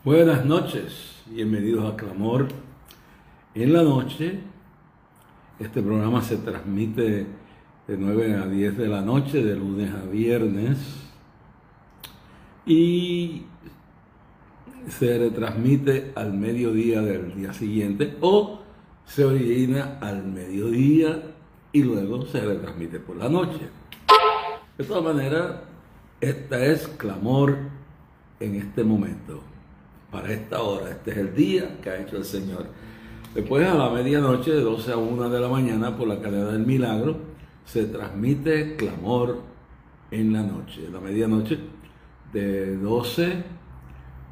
Buenas noches, bienvenidos a Clamor en la noche. Este programa se transmite de 9 a 10 de la noche, de lunes a viernes, y se retransmite al mediodía del día siguiente o se origina al mediodía y luego se retransmite por la noche. De todas maneras, esta es Clamor en este momento. Para esta hora, este es el día que ha hecho el Señor. Después a la medianoche, de 12 a 1 de la mañana, por la cadena del Milagro, se transmite Clamor en la noche. La medianoche, de 12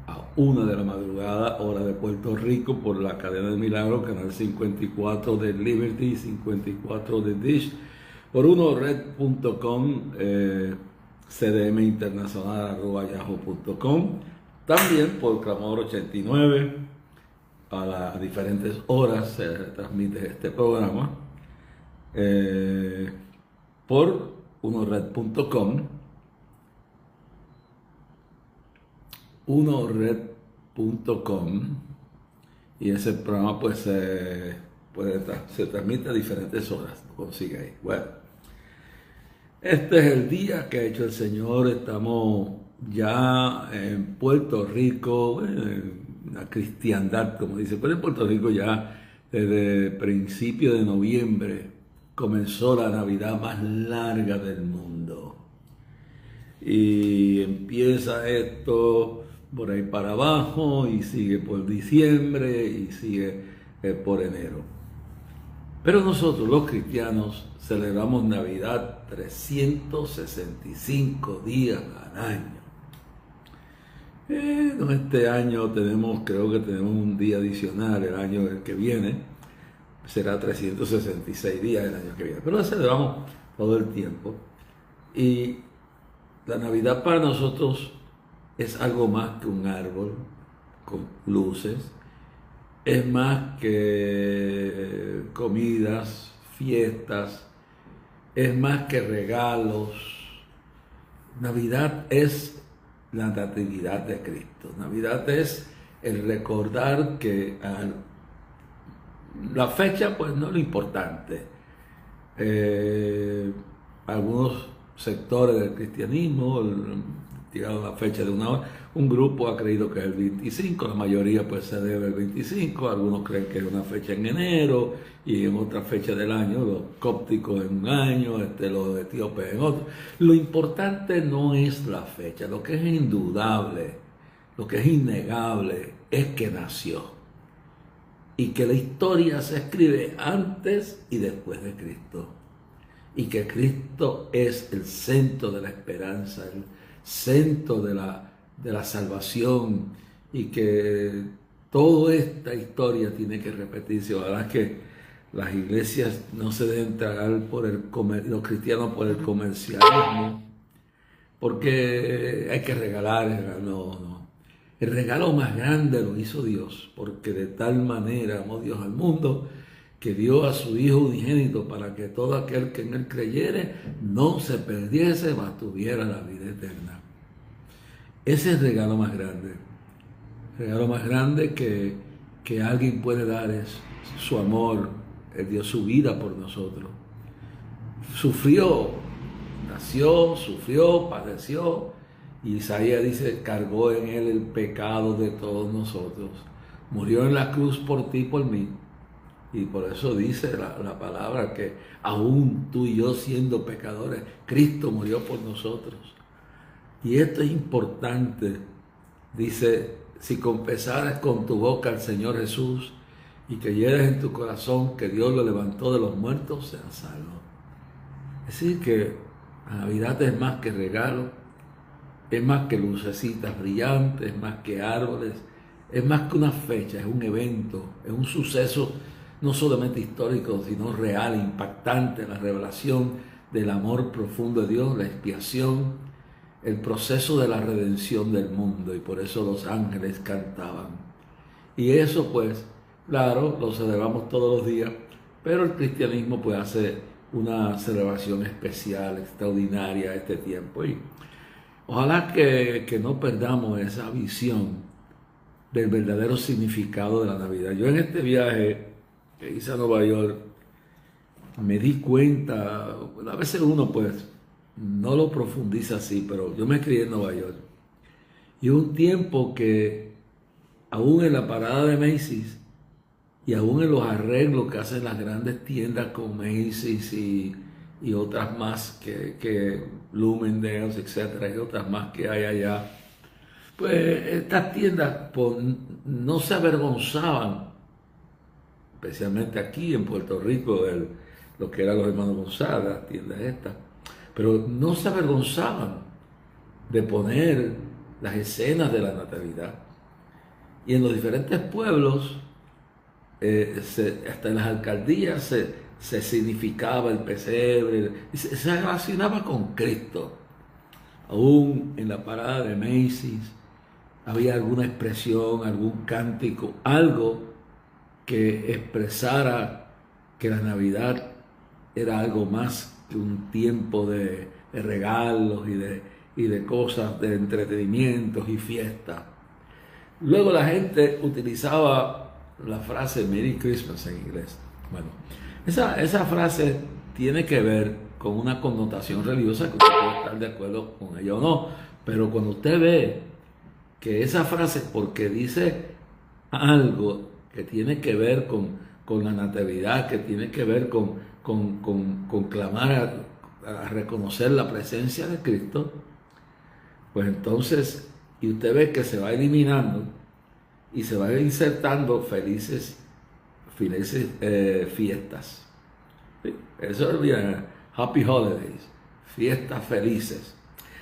a 1 de la madrugada, hora de Puerto Rico, por la cadena del Milagro, canal 54 de Liberty, 54 de Dish, por unored.com, cdminternacional@yahoo.com. También por Clamor 89, a las diferentes horas se transmite este programa por unored.com, y ese programa pues se transmite a diferentes horas, lo consigue ahí. Bueno, este es el día que ha hecho el Señor. Estamos ya en Puerto Rico, la cristiandad, como dice, pero en Puerto Rico ya desde principio de noviembre comenzó la Navidad más larga del mundo. Y empieza esto por ahí para abajo y sigue por diciembre y sigue por enero. Pero nosotros los cristianos celebramos Navidad 365 días al año. Este año creo que tenemos un día adicional. El año que viene será 366 días el año que viene, pero la celebramos todo el tiempo. Y la Navidad para nosotros es algo más que un árbol con luces, es más que comidas, fiestas, es más que regalos. Navidad es la natividad de Cristo. Navidad es el recordar que la fecha pues no es lo importante. Algunos sectores del cristianismo tiraron la fecha de una hora. Un grupo ha creído que es el 25, la mayoría pues se debe el 25, algunos creen que es una fecha en enero y en otra fecha del año, los cópticos en un año, los etíopes en otro. Lo importante no es la fecha, lo que es indudable, lo que es innegable es que nació y que la historia se escribe antes y después de Cristo y que Cristo es el centro de la esperanza, el centro de la salvación, y que toda esta historia tiene que repetirse. Ojalá que las iglesias no se dejen tragar los cristianos por el comercialismo, porque hay que regalar. No. El regalo más grande lo hizo Dios, porque de tal manera amó Dios al mundo que dio a su Hijo unigénito para que todo aquel que en él creyere no se perdiese, mas tuviera la vida eterna. Ese es el regalo más grande. El regalo más grande que alguien puede dar es su amor. Él dio su vida por nosotros. Sufrió, nació, sufrió, padeció. Y Isaías dice, cargó en él el pecado de todos nosotros. Murió en la cruz por ti y por mí. Y por eso dice la palabra que aún tú y yo siendo pecadores, Cristo murió por nosotros. Y esto es importante. Dice, si confesares con tu boca al Señor Jesús y creyeres en tu corazón que Dios lo levantó de los muertos, serás salvo. Es decir, que la Navidad es más que regalo, es más que lucecitas brillantes, es más que árboles, es más que una fecha, es un evento, es un suceso no solamente histórico, sino real, impactante, la revelación del amor profundo de Dios, la expiación, el proceso de la redención del mundo. Y por eso los ángeles cantaban. Y eso pues, claro, lo celebramos todos los días, pero el cristianismo pues hace una celebración especial, extraordinaria a este tiempo. Y ojalá que no perdamos esa visión del verdadero significado de la Navidad. Yo en este viaje que hice a Nueva York me di cuenta, bueno, a veces uno pues no lo profundiza así, pero yo me crié en Nueva York. Y hubo un tiempo que aún en la parada de Macy's y aún en los arreglos que hacen las grandes tiendas con Macy's y otras más que Bloomingdale's, etcétera, y otras más que hay allá, pues estas tiendas pues, no se avergonzaban, especialmente aquí en Puerto Rico, lo que eran los hermanos González, las tiendas estas, pero no se avergonzaban de poner las escenas de la Natividad. Y en los diferentes pueblos, hasta en las alcaldías se significaba el pesebre, y se relacionaba con Cristo. Aún en la parada de Macy's había alguna expresión, algún cántico, algo que expresara que la Navidad era algo más que un tiempo de regalos y de cosas, de entretenimientos y fiestas. Luego la gente utilizaba la frase Merry Christmas en inglés. Bueno, esa frase tiene que ver con una connotación religiosa que usted puede estar de acuerdo con ella o no, pero cuando usted ve que esa frase, porque dice algo que tiene que ver con la natividad, que tiene que ver con clamar a reconocer la presencia de Cristo, pues entonces, y usted ve que se va eliminando y se va insertando felices fiestas. ¿Sí? Eso es bien, Happy Holidays, fiestas felices.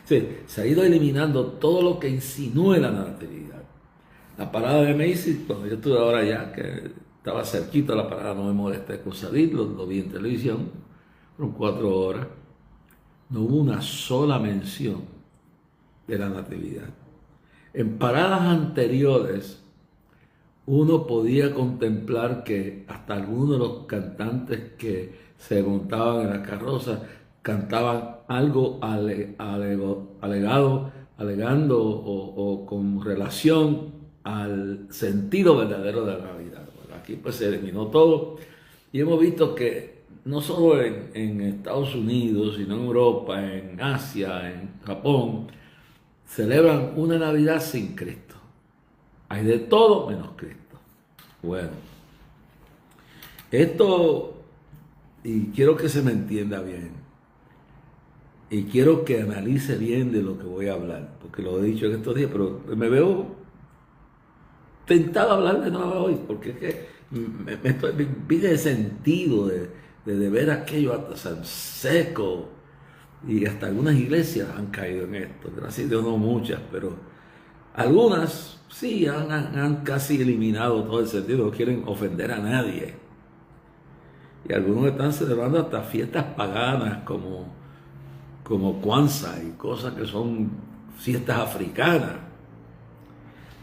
Sí, se ha ido eliminando todo lo que insinúe la natividad. La parada de Macy's, cuando yo estuve ahora ya, que estaba cerquita de la parada, no me molesté con salir, lo vi en televisión, fueron 4 horas, no hubo una sola mención de la natividad. En paradas anteriores, uno podía contemplar que hasta algunos de los cantantes que se montaban en la carroza cantaban algo alegando o con relación al sentido verdadero de la Navidad. Bueno, aquí pues se eliminó todo y hemos visto que no solo en Estados Unidos, sino en Europa, en Asia, en Japón, celebran una Navidad sin Cristo. Hay de todo menos Cristo. Bueno, esto, y quiero que se me entienda bien, y quiero que analice bien de lo que voy a hablar, porque lo he dicho en estos días, pero me veo tentado a hablar de nuevo hoy, porque es que me pide el sentido de ver aquello hasta seco, y hasta algunas iglesias han caído en esto, gracias a Dios no muchas, pero algunas sí han casi eliminado todo el sentido, no quieren ofender a nadie. Y algunos están celebrando hasta fiestas paganas como Kwanzaa y cosas que son fiestas africanas.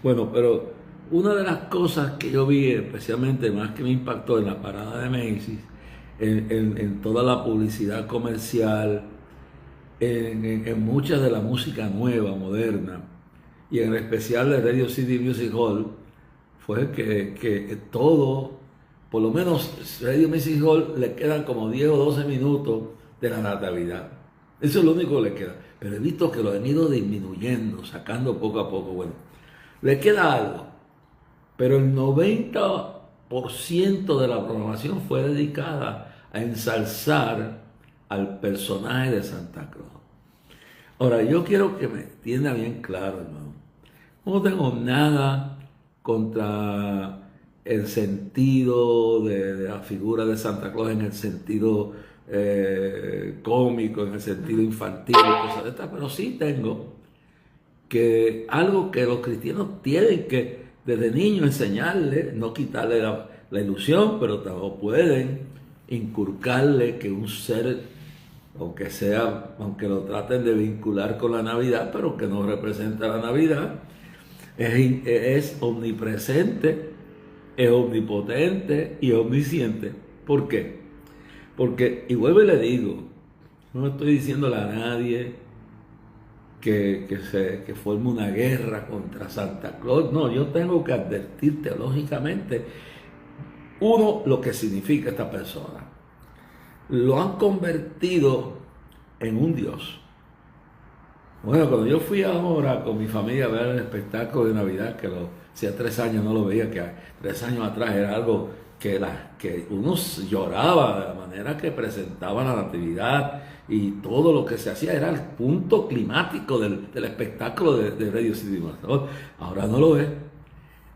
Bueno, pero una de las cosas que yo vi, especialmente más que me impactó en la parada de Macy's, en toda la publicidad comercial, en mucha de la música nueva, moderna, y en especial de Radio City Music Hall, fue que todo, por lo menos Radio Music Hall le quedan como 10 o 12 minutos de la natividad. Eso es lo único que le queda. Pero he visto que lo han ido disminuyendo, sacando poco a poco. Bueno, le queda algo, pero el 90% de la programación fue dedicada a ensalzar al personaje de Santa Claus. Ahora, yo quiero que me entienda bien claro, hermano. No tengo nada contra el sentido de la figura de Santa Claus en el sentido cómico, en el sentido infantil, cosas de estas, pero sí tengo que algo que los cristianos tienen que desde niños enseñarle, no quitarle la ilusión, pero tampoco pueden inculcarle que un ser, aunque lo traten de vincular con la Navidad, pero que no representa la Navidad, es omnipresente, es omnipotente y omnisciente. ¿Por qué? Porque, y vuelvo y le digo, no estoy diciéndole a nadie que forme una guerra contra Santa Claus. No, yo tengo que advertir teológicamente, uno, lo que significa esta persona. Lo han convertido en un dios. Bueno, cuando yo fui ahora con mi familia a ver el espectáculo de Navidad, que hacía 3 años no lo veía, que 3 años atrás era algo que uno lloraba de la manera que presentaba la Natividad, y todo lo que se hacía era el punto climático del espectáculo de Radio City Mall. Ahora no lo es.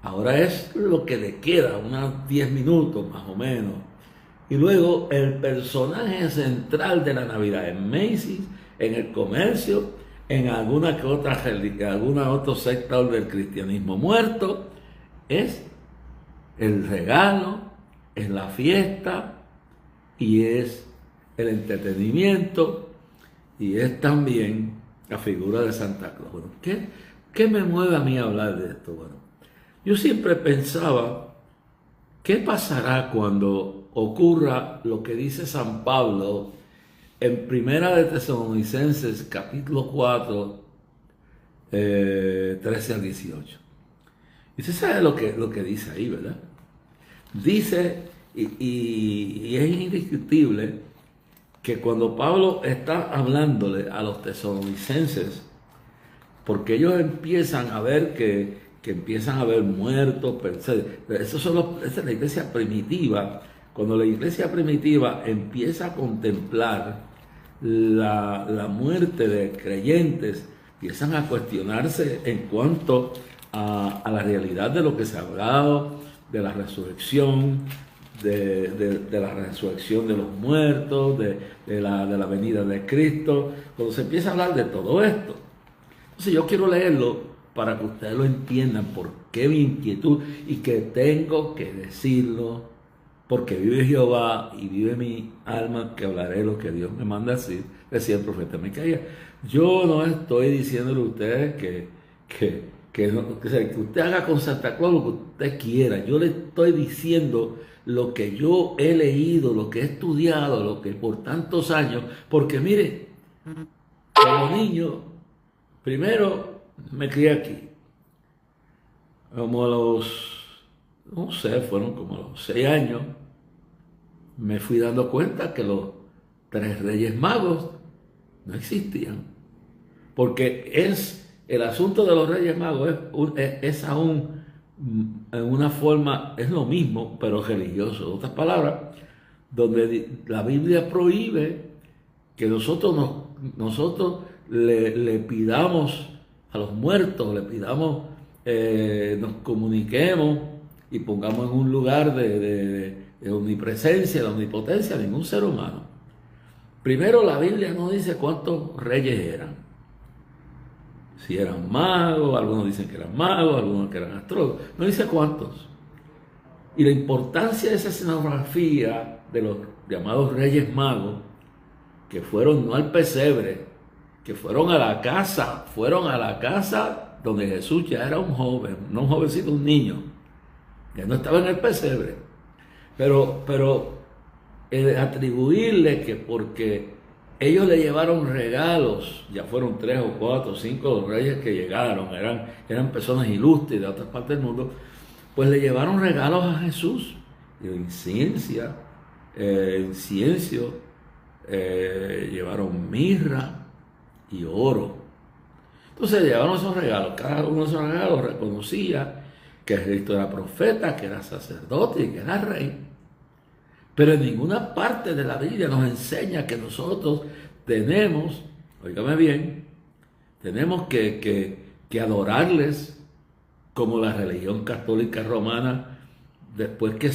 Ahora es lo que le queda, unos 10 minutos más o menos. Y luego el personaje central de la Navidad en Macy's, en el comercio, en alguna otra secta del cristianismo muerto, es el regalo, es la fiesta y es el entretenimiento y es también la figura de Santa Claus. Bueno, ¿qué me mueve a mí a hablar de esto? Bueno, yo siempre pensaba, ¿qué pasará cuando ocurra lo que dice San Pablo en Primera de Tesalonicenses, capítulo 4, 13 al 18? Y usted sabe lo que dice ahí, ¿verdad? Dice, y es indiscutible, que cuando Pablo está hablándole a los tesalonicenses, porque ellos empiezan a ver que empiezan a ver muertos, esa es la iglesia primitiva. Cuando la iglesia primitiva empieza a contemplar la muerte de creyentes, empiezan a cuestionarse en cuanto a la realidad de lo que se ha hablado, de la resurrección, de la resurrección de los muertos, de la venida de Cristo. Cuando se empieza a hablar de todo esto, entonces yo quiero leerlo para que ustedes lo entiendan, por qué mi inquietud, y que tengo que decirlo, porque vive Jehová y vive mi alma, que hablaré lo que Dios me manda decir, decía el profeta Micaías. Yo no estoy diciéndole a ustedes que usted haga con Santa Claus lo que usted quiera. Yo le estoy diciendo lo que yo he leído, lo que he estudiado, lo que por tantos años, porque mire, como niño, primero me crié aquí, como a no sé, fueron como a los 6 años, me fui dando cuenta que los 3 Reyes Magos no existían, porque el asunto de los Reyes Magos es aún en una forma, es lo mismo, pero religioso. En otras palabras, donde la Biblia prohíbe que nosotros le pidamos a los muertos, le pidamos, nos comuniquemos y pongamos en un lugar de omnipresencia, de omnipotencia a ningún ser humano. Primero, la Biblia no dice cuántos reyes eran. Si eran magos, algunos dicen que eran magos, algunos que eran astrólogos. No dice cuántos. Y la importancia de esa escenografía de los llamados Reyes Magos, que fueron no al pesebre, que fueron a la casa donde Jesús ya era un joven, no un jovencito, un niño. Ya no estaba en el pesebre. Pero atribuirle que porque ellos le llevaron regalos, ya fueron 3 o 4 o 5 los reyes que llegaron, eran personas ilustres de otras partes del mundo, pues le llevaron regalos a Jesús, incienso, llevaron mirra y oro. Entonces llevaron esos regalos, cada uno de esos regalos reconocía que Cristo era profeta, que era sacerdote y que era rey. Pero en ninguna parte de la Biblia nos enseña que nosotros tenemos, óigame bien, tenemos que adorarles como la religión católica romana, porque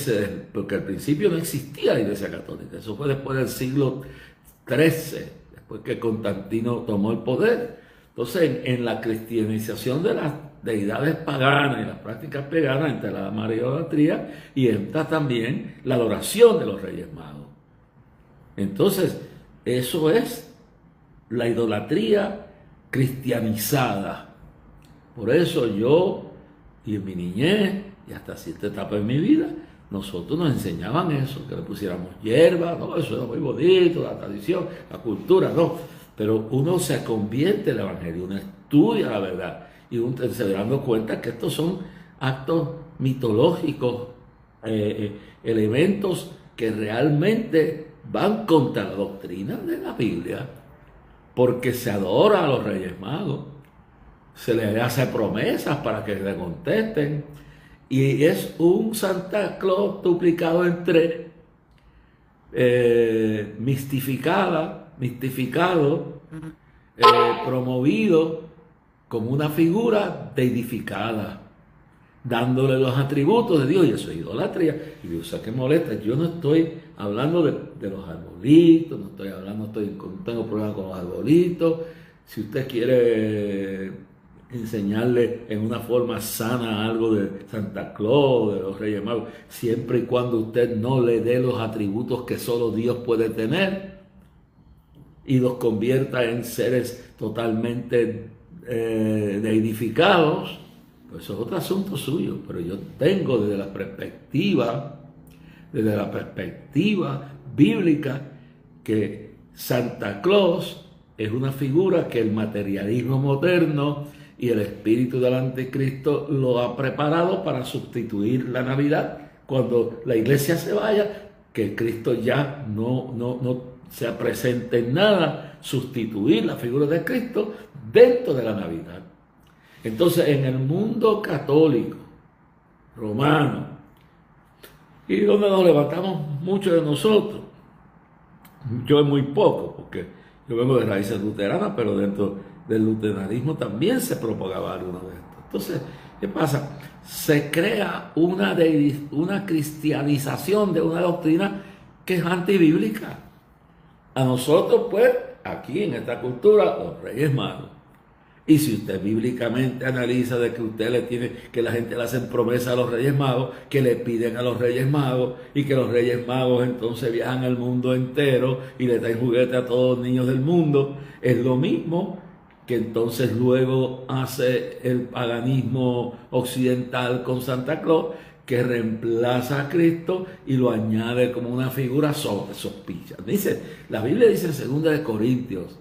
al principio no existía la Iglesia Católica. Eso fue después del siglo XIII, después que Constantino tomó el poder. Entonces, en la cristianización de las deidades paganas y las prácticas paganas, entre la maridolatría y entra también la adoración de los Reyes Magos. Entonces, eso es la idolatría cristianizada. Por eso yo, y en mi niñez, y hasta cierta etapa en mi vida, nosotros nos enseñaban eso, que le pusiéramos hierba, no, eso era muy bonito, la tradición, la cultura, no. Pero uno se convierte en el Evangelio, uno estudia la verdad y uno se va dando cuenta que estos son actos mitológicos, elementos que realmente van contra la doctrina de la Biblia, porque se adora a los Reyes Magos, se les hace promesas para que le contesten, y es un Santa Claus duplicado en tres, mistificado, promovido como una figura deidificada, dándole los atributos de Dios, y eso es idolatría. Y Dios, ¿sabes qué molesta? Yo no estoy hablando de los arbolitos, no tengo problema con los arbolitos. Si usted quiere enseñarle en una forma sana algo de Santa Claus, de los Reyes Magos, siempre y cuando usted no le dé los atributos que solo Dios puede tener y los convierta en seres totalmente deidificados, pues eso es otro asunto suyo. Pero yo tengo desde la perspectiva bíblica, que Santa Claus es una figura que el materialismo moderno y el espíritu del anticristo lo ha preparado para sustituir la Navidad. Cuando la iglesia se vaya, que Cristo ya no sea presente en nada, sustituir la figura de Cristo dentro de la Navidad. Entonces, en el mundo católico, romano, y donde nos levantamos muchos de nosotros, yo muy poco, porque yo vengo de raíces luteranas, pero dentro del luteranismo también se propagaba alguno de esto. Entonces, ¿qué pasa? Se crea una cristianización de una doctrina que es antibíblica. A nosotros, pues, aquí en esta cultura, los Reyes Magos. Y si usted bíblicamente analiza de que la gente le hacen promesa a los Reyes Magos, que le piden a los Reyes Magos, y que los Reyes Magos entonces viajan al mundo entero y le dan juguete a todos los niños del mundo, es lo mismo que entonces luego hace el paganismo occidental con Santa Claus, que reemplaza a Cristo y lo añade como una figura sospecha. La Biblia dice en 2 Corintios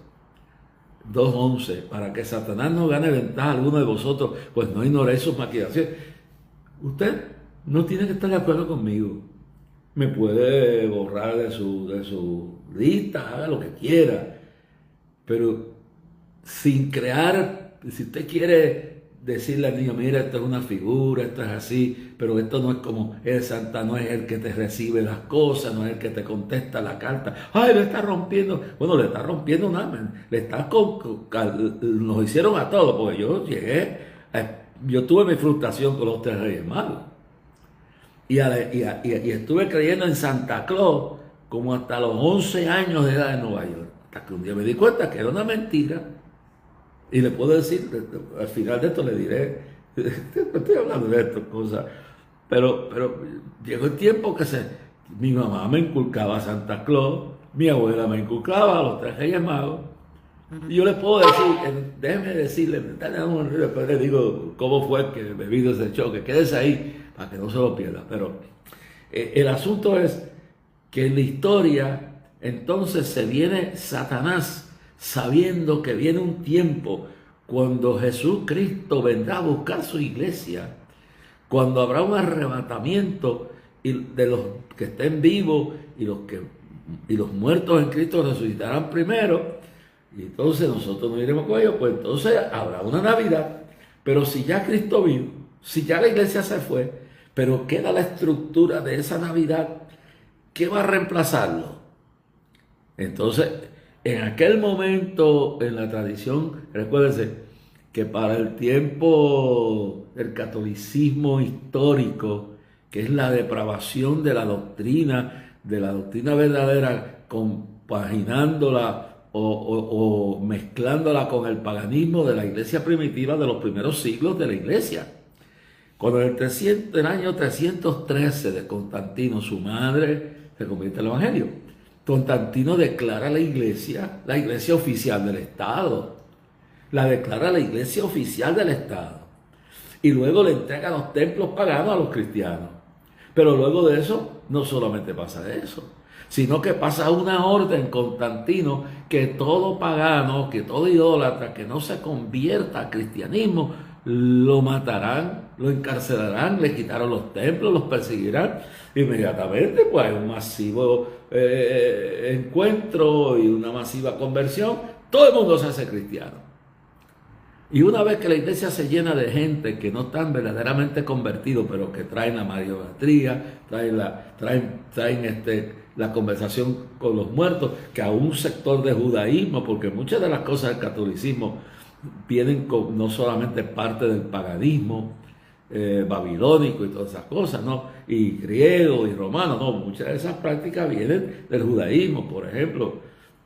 2:11, para que Satanás no gane ventaja alguno de vosotros, pues no ignoréis sus maquinaciones. Usted no tiene que estar de acuerdo conmigo. Me puede borrar de su lista, haga lo que quiera. Pero sin crear, si usted quiere decirle al niño, mira, esto es una figura, esto es así, pero esto no es como el Santa, no es el que te recibe las cosas, no es el que te contesta la carta. Ay, le está rompiendo. Bueno, le está rompiendo nada, nos hicieron a todos, porque yo tuve mi frustración con los 3 Reyes Magos. Y estuve creyendo en Santa Claus como hasta los 11 años de edad en Nueva York, hasta que un día me di cuenta que era una mentira. Y le puedo decir, al final de esto le diré, estoy hablando de estas cosas, pero llegó el tiempo que mi mamá me inculcaba a Santa Claus, mi abuela me inculcaba a los 3 Reyes Magos, y yo le puedo decir, déjeme decirle, después le digo cómo fue que me vino ese choque, quédese ahí para que no se lo pierda. Pero el asunto es que en la historia entonces se viene Satanás, sabiendo que viene un tiempo cuando Jesucristo vendrá a buscar su iglesia, cuando habrá un arrebatamiento de los que estén vivos y los muertos en Cristo resucitarán primero, y entonces nosotros nos iremos con ellos. Pues entonces habrá una Navidad. Pero si ya Cristo vino, si ya la iglesia se fue, pero queda la estructura de esa Navidad, ¿qué va a reemplazarlo? Entonces, en aquel momento, en la tradición, recuérdense que para el tiempo del catolicismo histórico, que es la depravación de la doctrina verdadera, compaginándola o mezclándola con el paganismo de la iglesia primitiva de los primeros siglos de la iglesia. Cuando en el año 313 de Constantino, su madre se convierte en el Evangelio. Constantino declara la iglesia oficial del Estado. La declara la iglesia oficial del Estado. Y luego le entrega los templos paganos a los cristianos. Pero luego de eso, no solamente pasa eso, sino que pasa una orden Constantino que todo pagano, que todo idólatra que no se convierta al cristianismo, lo matarán, lo encarcelarán, le quitaron los templos, los perseguirán. Inmediatamente pues hay un masivo encuentro y una masiva conversión, todo el mundo se hace cristiano. Y una vez que la iglesia se llena de gente que no están verdaderamente convertidos, pero que traen la mariolatría, traen la conversación con los muertos, que a un sector de judaísmo, porque muchas de las cosas del catolicismo vienen con no solamente parte del paganismo babilónico y todas esas cosas, ¿no? Y griego y romano, no, muchas de esas prácticas vienen del judaísmo. Por ejemplo,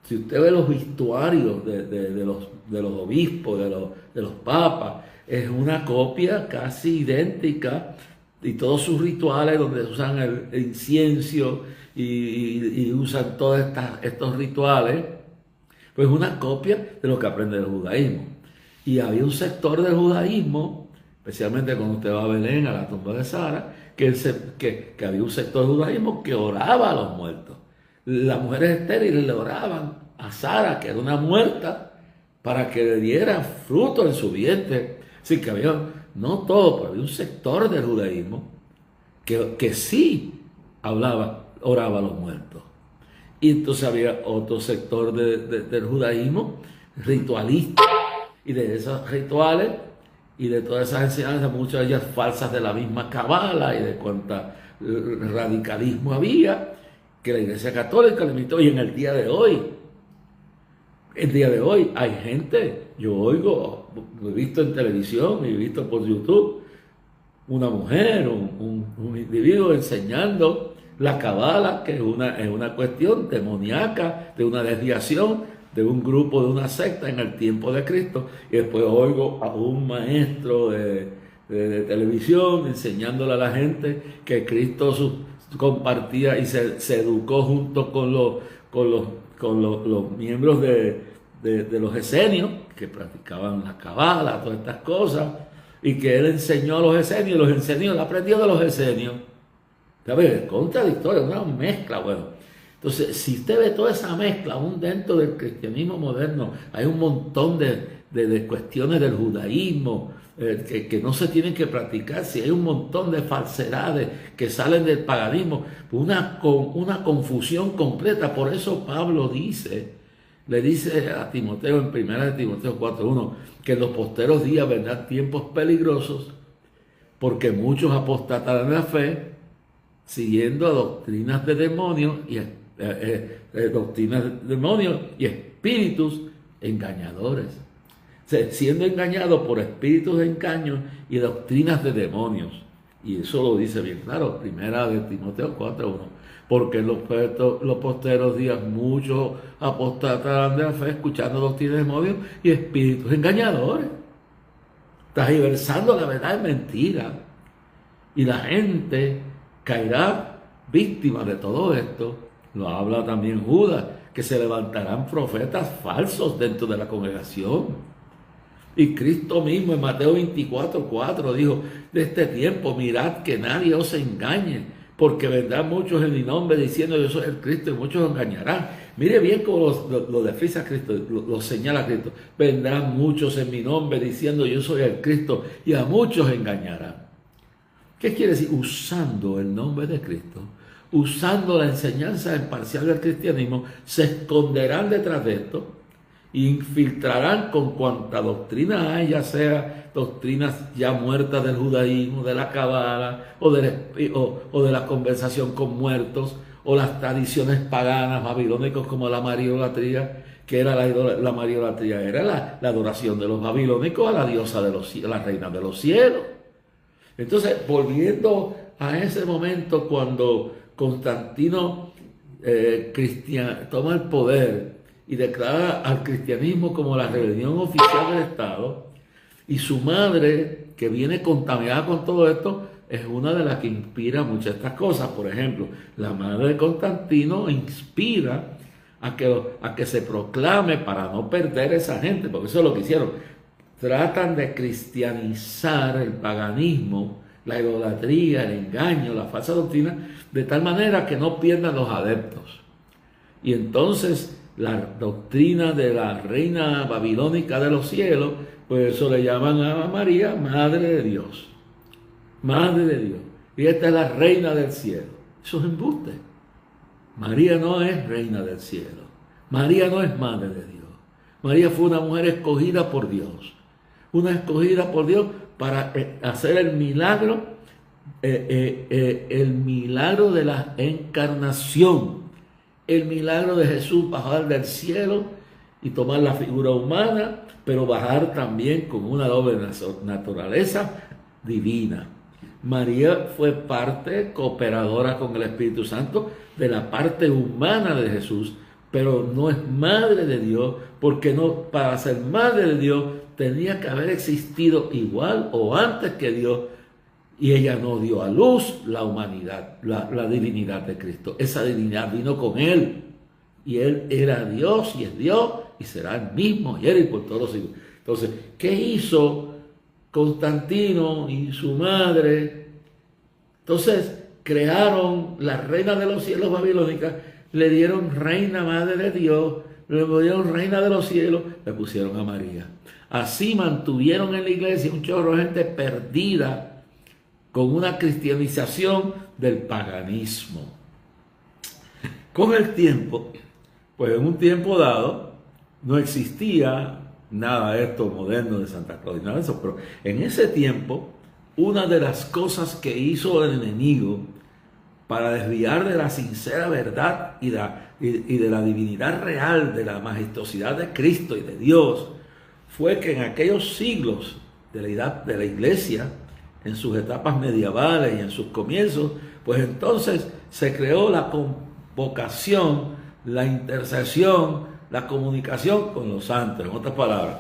si usted ve los vestuarios de los obispos, de los papas, es una copia casi idéntica, y todos sus rituales donde usan el incienso y usan todos estos rituales, pues una copia de lo que aprende el judaísmo. Y había un sector del judaísmo, especialmente cuando usted va a Belén, a la tumba de Sara, que había un sector del judaísmo que oraba a los muertos. Las mujeres estériles le oraban a Sara, que era una muerta, para que le diera fruto en su vientre. Así que había, no todo, pero había un sector del judaísmo que sí oraba a los muertos. Y entonces había otro sector del judaísmo ritualista, y de esos rituales y de todas esas enseñanzas, muchas de ellas falsas de la misma Cabala y de cuánta radicalismo había, que la Iglesia Católica limitó. Y en el día de hoy hay gente, yo oigo, lo he visto en televisión y he visto por YouTube, una mujer, un individuo enseñando la Cabala, que es una cuestión demoníaca, de una desviación de un grupo, de una secta en el tiempo de Cristo. Y después oigo a un maestro de televisión enseñándole a la gente que Cristo compartía y se educó junto con los miembros de los esenios que practicaban la Cabala, todas estas cosas, y que él enseñó a los esenios, y los esenios aprendió de los esenios. ¿Sabes? Es contradictorio, una mezcla, bueno. Entonces, si usted ve toda esa mezcla, aún dentro del cristianismo moderno, hay un montón de cuestiones del judaísmo que no se tienen que practicar. Si hay un montón de falsedades que salen del paganismo, una confusión completa. Por eso Pablo le dice a Timoteo en 1 Timoteo 4:1, que en los posteros días vendrán tiempos peligrosos, porque muchos apostatarán de la fe, siguiendo a doctrinas de demonios y espíritus engañadores, siendo engañados por espíritus de engaño y doctrinas de demonios. Y eso lo dice bien claro, 1 Timoteo 4:1, porque en los posteros días muchos apostatarán de la fe, escuchando doctrinas de demonios y espíritus engañadores, tergiversando la verdad en mentira. Y la gente caerá víctima de todo esto. Lo habla también Judas, que se levantarán profetas falsos dentro de la congregación. Y Cristo mismo en Mateo 24:4 dijo: de este tiempo mirad que nadie os engañe, porque vendrán muchos en mi nombre diciendo yo soy el Cristo, y muchos os engañarán. Mire bien cómo lo defrisa Cristo, lo señala Cristo. Vendrán muchos en mi nombre diciendo yo soy el Cristo, y a muchos engañarán. ¿Qué quiere decir? Usando el nombre de Cristo, usando la enseñanza imparcial del cristianismo, se esconderán detrás de esto e infiltrarán con cuanta doctrina hay, ya sea doctrinas ya muertas del judaísmo, de la Cabala o de la conversación con muertos, o las tradiciones paganas babilónicas como la mariolatría, que era la mariolatría, era la adoración de los babilónicos a la diosa de los cielos, la reina de los cielos. Entonces, volviendo a ese momento cuando Constantino toma el poder y declara al cristianismo como la religión oficial del Estado, y su madre, que viene contaminada con todo esto, es una de las que inspira muchas de estas cosas. Por ejemplo, la madre de Constantino inspira a que se proclame, para no perder esa gente, porque eso es lo que hicieron. Tratan de cristianizar el paganismo, la idolatría, el engaño, la falsa doctrina, de tal manera que no pierdan los adeptos. Y entonces la doctrina de la reina babilónica de los cielos, pues eso le llaman a María Madre de Dios. Madre de Dios. Y esta es la reina del cielo. Eso es embuste. María no es reina del cielo. María no es madre de Dios. María fue una mujer escogida por Dios. Una escogida por Dios para hacer el milagro de la encarnación, el milagro de Jesús bajar del cielo y tomar la figura humana, pero bajar también con una doble naturaleza divina. María fue parte cooperadora con el Espíritu Santo de la parte humana de Jesús, pero no es madre de Dios, porque para ser madre de Dios tenía que haber existido igual o antes que Dios, y ella no dio a luz la humanidad, la divinidad de Cristo. Esa divinidad vino con Él, y Él era Dios y es Dios y será el mismo y por todos los siglos. Entonces, ¿qué hizo Constantino y su madre? Entonces crearon la reina de los cielos babilónica, le dieron reina madre de Dios, le dieron reina de los cielos, le pusieron a María. Así mantuvieron en la iglesia un chorro de gente perdida con una cristianización del paganismo. Con el tiempo, pues en un tiempo dado, no existía nada de esto moderno de Santa Claus, nada de eso, pero en ese tiempo, una de las cosas que hizo el enemigo para desviar de la sincera verdad y de la divinidad real, de la majestuosidad de Cristo y de Dios, fue que en aquellos siglos de la iglesia, en sus etapas medievales y en sus comienzos, pues entonces se creó la convocación, la intercesión, la comunicación con los santos, en otras palabras,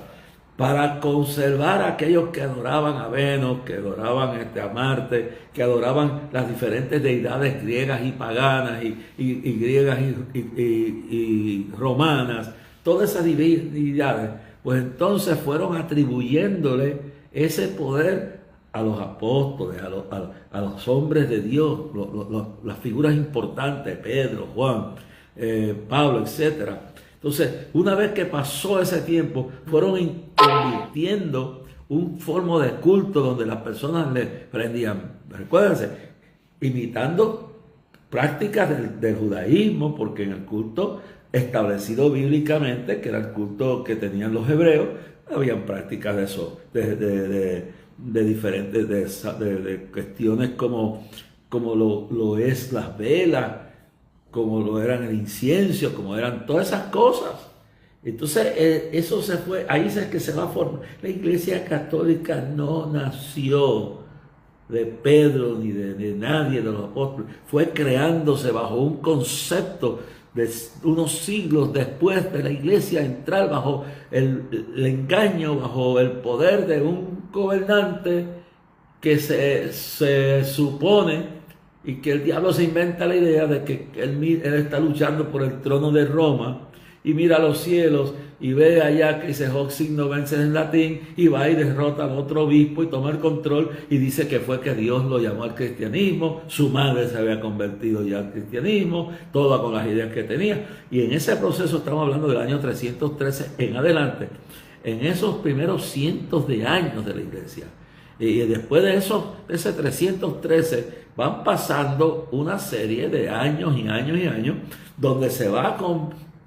para conservar a aquellos que adoraban a Venus, que adoraban a Marte, que adoraban las diferentes deidades griegas y paganas y griegas y romanas, todas esas divinidades, pues entonces fueron atribuyéndole ese poder a los apóstoles, a los hombres de Dios, las figuras importantes, Pedro, Juan, Pablo, etcétera. Entonces, una vez que pasó ese tiempo, fueron convirtiendo un forma de culto donde las personas le prendían, recuérdense, imitando prácticas del judaísmo, porque en el culto establecido bíblicamente, que era el culto que tenían los hebreos, habían prácticas de eso, de diferentes, de cuestiones como lo es las velas, como lo eran el incienso, como eran todas esas cosas. Entonces eso se fue, ahí es que se va a formar. La Iglesia Católica no nació de Pedro ni de nadie de los apóstoles, fue creándose bajo un concepto de unos siglos después de la Iglesia entrar bajo el engaño, bajo el poder de un gobernante que se supone, y que el diablo se inventa la idea de que él está luchando por el trono de Roma y mira a los cielos y ve allá que dice hoc signo vinces en latín y va y derrota al otro obispo y toma el control y dice que fue que Dios lo llamó al cristianismo, su madre se había convertido ya al cristianismo, toda con las ideas que tenía. Y en ese proceso estamos hablando del año 313 en adelante, en esos primeros cientos de años de la iglesia. Y después de ese 313 van pasando una serie de años y años y años donde se va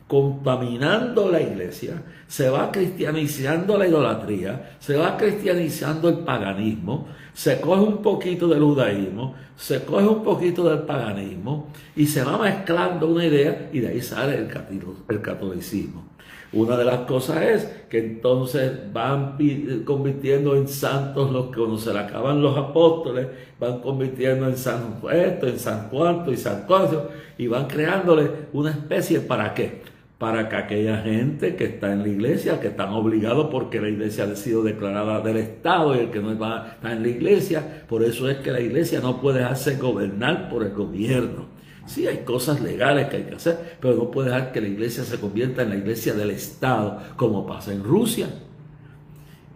contaminando la iglesia, se va cristianizando la idolatría, se va cristianizando el paganismo, se coge un poquito del judaísmo, se coge un poquito del paganismo y se va mezclando una idea y de ahí sale el catolicismo. Una de las cosas es que entonces van convirtiendo en santos los que cuando se le acaban los apóstoles, van convirtiendo en San esto, en San cuanto y San cuanto, y van creándole una especie, ¿para qué? Para que aquella gente que está en la iglesia, que están obligados porque la iglesia ha sido declarada del Estado y el que no está en la iglesia, por eso es que la iglesia no puede dejarse gobernar por el gobierno. Sí, hay cosas legales que hay que hacer, pero no puede dejar que la iglesia se convierta en la iglesia del Estado, como pasa en Rusia.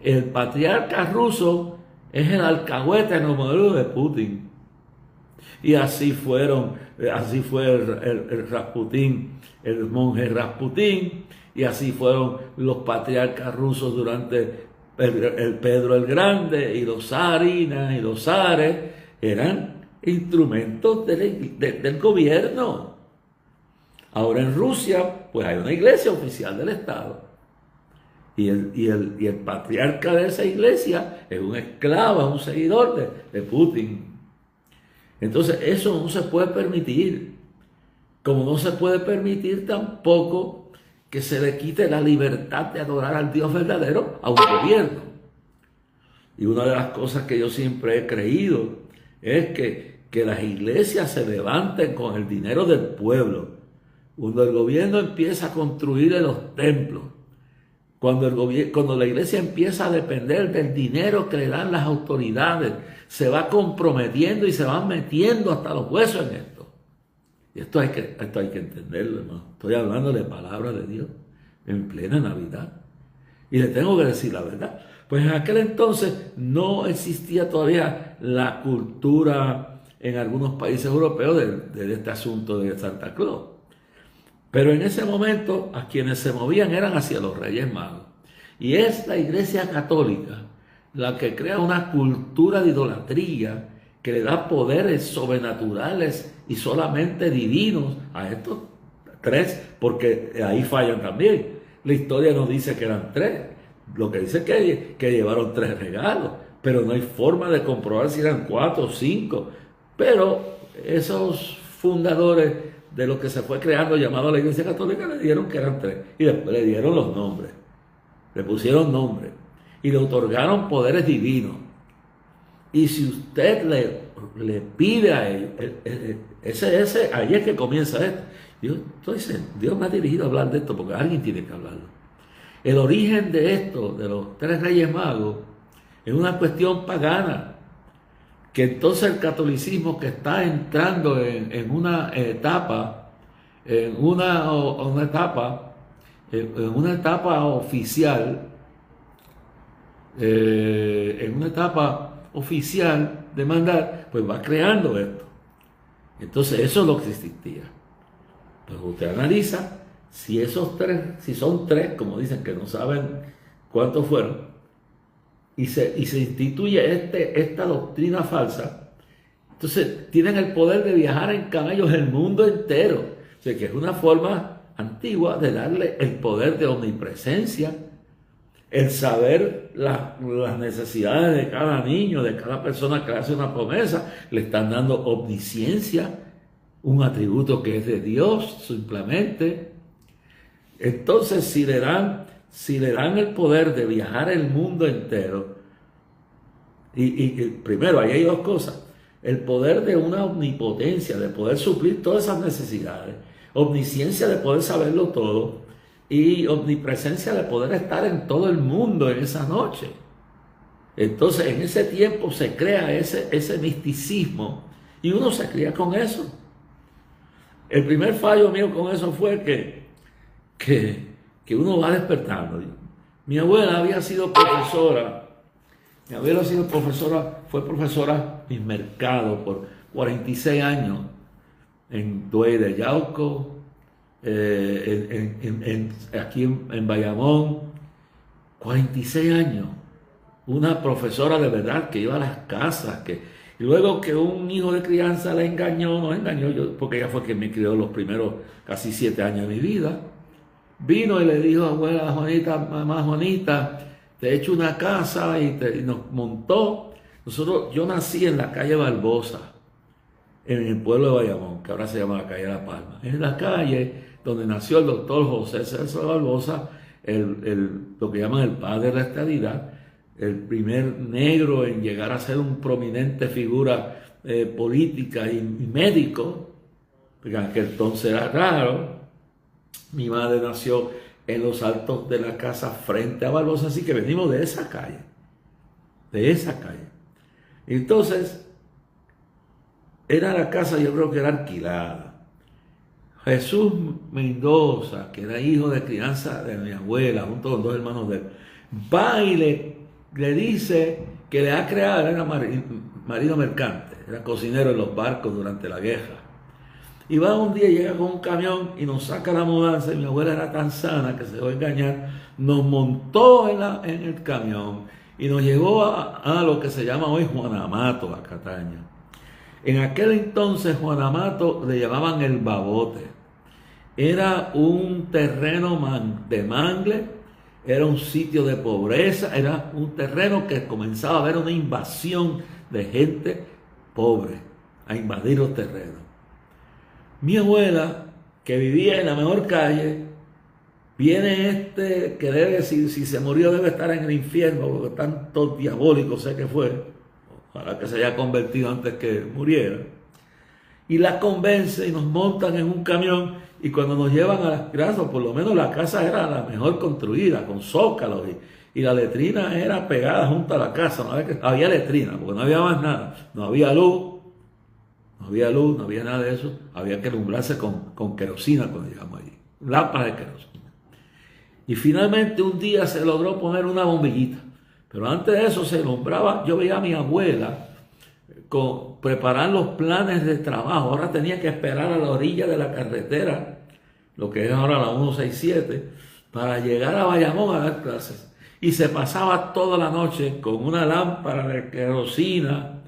El patriarca ruso es el alcahuete número 1 de Putin. Y así fue el Rasputín, el monje Rasputín, y así fueron los patriarcas rusos durante el Pedro el Grande, y los zarinas y los zares eran instrumentos del gobierno. Ahora en Rusia, pues hay una iglesia oficial del Estado. Y el patriarca de esa iglesia es un esclavo, es un seguidor de Putin. Entonces eso no se puede permitir. Como no se puede permitir tampoco que se le quite la libertad de adorar al Dios verdadero a un gobierno. Y una de las cosas que yo siempre he creído es que las iglesias se levanten con el dinero del pueblo. Cuando el gobierno empieza a construir los templos, cuando la iglesia empieza a depender del dinero que le dan las autoridades, se va comprometiendo y se va metiendo hasta los huesos en esto. Y esto hay que entenderlo, hermano. Estoy hablando de palabra de Dios en plena Navidad. Y le tengo que decir la verdad. Pues en aquel entonces no existía todavía la cultura en algunos países europeos de este asunto de Santa Claus. Pero en ese momento a quienes se movían eran hacia los Reyes Magos. Y es la Iglesia Católica la que crea una cultura de idolatría que le da poderes sobrenaturales y solamente divinos a estos tres, porque ahí fallan también. La historia nos dice que eran tres. Lo que dice es que llevaron 3 regalos, pero no hay forma de comprobar si eran 4 o 5. Pero esos fundadores de lo que se fue creando llamado la Iglesia Católica le dijeron que eran 3 y después le dieron los nombres, le pusieron nombres y le otorgaron poderes divinos. Y si usted le pide a ellos, ahí es que comienza esto. Dios me ha dirigido a hablar de esto porque alguien tiene que hablarlo. El origen de esto, de los 3 Reyes Magos, es una cuestión pagana, que entonces el catolicismo, que está entrando en una etapa oficial de mandar, pues va creando esto. Entonces eso es lo que existía. Pues usted analiza si son 3, como dicen que no saben cuántos fueron, y se instituye esta doctrina falsa, entonces tienen el poder de viajar en camellos el mundo entero. O sea, que es una forma antigua de darle el poder de omnipresencia, el saber las necesidades de cada niño, de cada persona que hace una promesa. Le están dando omnisciencia, un atributo que es de Dios simplemente. Entonces, si le dan el poder de viajar el mundo entero, y primero, ahí hay 2 cosas: el poder de una omnipotencia, de poder suplir todas esas necesidades, omnisciencia de poder saberlo todo, y omnipresencia de poder estar en todo el mundo en esa noche. Entonces, en ese tiempo se crea ese misticismo, y uno se cría con eso. El primer fallo mío con eso fue que uno va despertando. Mi abuela había sido profesora. Fue profesora en mercado por 46 años en Tuey de Yauco, aquí en Bayamón. 46 años. Una profesora de verdad que iba a las casas, y luego que un hijo de crianza la engañó, porque ella fue quien me crió los primeros casi 7 años de mi vida. Vino y le dijo: abuela Juanita, mamá Juanita, te he hecho una casa, y nos montó. Yo nací en la calle Barbosa, en el pueblo de Bayamón, que ahora se llama la calle La Palma. Es la calle donde nació el doctor José César Barbosa, lo que llaman el padre de la estadidad, el primer negro en llegar a ser un prominente figura política y médico, porque en aquel entonces era raro. Mi madre nació en los altos de la casa frente a Barbosa, así que venimos de esa calle. Entonces, era la casa, yo creo que era alquilada. Jesús Mendoza, que era hijo de crianza de mi abuela, junto con 2 hermanos de él, va y le dice que le ha creado, era marido mercante, era cocinero en los barcos durante la guerra. Y va un día, llega con un camión y nos saca la mudanza, y mi abuela era tan sana que se dejó engañar, nos montó en el camión y nos llevó a lo que se llama hoy Juanamato, a Cataño. En aquel entonces Juanamato le llamaban el Babote. Era un terreno de mangle, era un sitio de pobreza, era un terreno que comenzaba a haber una invasión de gente pobre a invadir los terrenos. Mi abuela, que vivía en la mejor calle, viene que debe decir, si se murió debe estar en el infierno, porque tanto diabólico sé que fue, ojalá que se haya convertido antes que muriera, y la convence y nos montan en un camión, y cuando nos llevan a las casas, por lo menos la casa era la mejor construida, con zócalos, y la letrina era pegada junto a la casa, había letrina, porque no había más nada, no había luz, no había nada de eso, había que alumbrarse con querosina cuando llegamos allí, lámparas de querosina. Y finalmente un día se logró poner una bombillita, pero antes de eso se alumbraba, yo veía a mi abuela preparar los planes de trabajo. Ahora tenía que esperar a la orilla de la carretera, lo que es ahora la 167, para llegar a Bayamón a dar clases. Y se pasaba toda la noche con una lámpara de querosina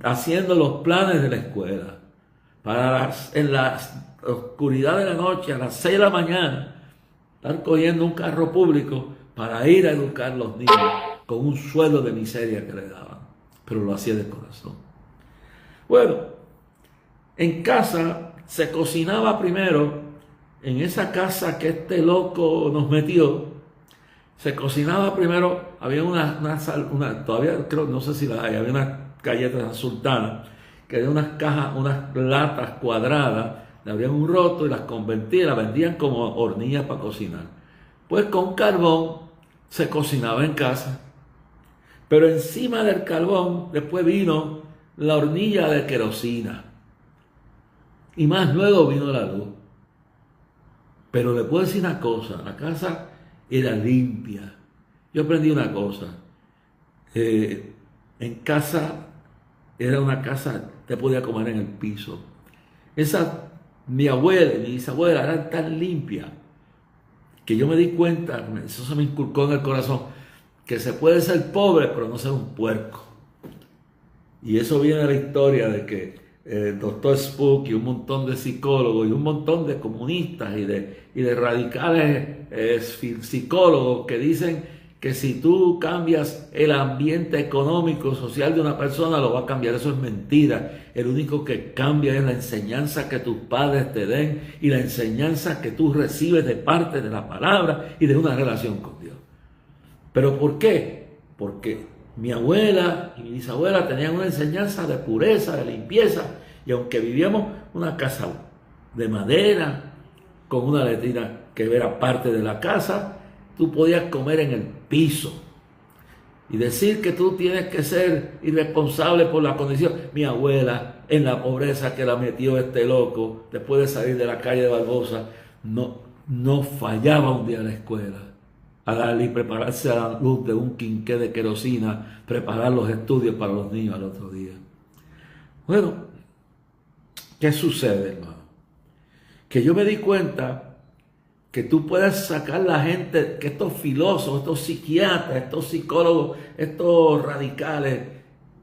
haciendo los planes de la escuela. En la oscuridad de la noche, a las 6 de la mañana, estar cogiendo un carro público para ir a educar a los niños con un sueldo de miseria que le daban. Pero lo hacía de corazón. Bueno, en casa se cocinaba primero, en esa casa que este loco nos metió, se cocinaba primero, había todavía creo, no sé si la hay, había unas galletas sultanas, que había unas cajas, unas latas cuadradas, le abrían un roto y las convertían, las vendían como hornillas para cocinar. Pues con carbón se cocinaba en casa. Pero encima del carbón después vino la hornilla de querosina. Y más luego vino la luz. Pero le puedo decir una cosa, la casa era limpia. Yo aprendí una cosa. En casa, era una casa, te podía comer en el piso. Mi abuela y mi bisabuela eran tan limpias que yo me di cuenta, eso se me inculcó en el corazón, que se puede ser pobre pero no ser un puerco. Y eso viene de la historia de que el doctor Spock y un montón de psicólogos y un montón de comunistas y de radicales psicólogos que dicen que si tú cambias el ambiente económico, social de una persona, lo va a cambiar. Eso es mentira. El único que cambia es la enseñanza que tus padres te den y la enseñanza que tú recibes de parte de la palabra y de una relación con Dios. ¿Pero por qué? Porque mi abuela y mi bisabuela tenían una enseñanza de pureza, de limpieza, y aunque vivíamos en una casa de madera, con una letrina que era parte de la casa, tú podías comer en el piso. Y decir que tú tienes que ser irresponsable por la condición. Mi abuela, en la pobreza que la metió este loco, después de salir de la calle de Barbosa, no fallaba un día a la escuela a darle y prepararse a la luz de un quinqué de querosina, preparar los estudios para los niños al otro día. Bueno, ¿qué sucede, hermano? Que yo me di cuenta que tú puedes sacar la gente, que estos filósofos, estos psiquiatras, estos psicólogos, estos radicales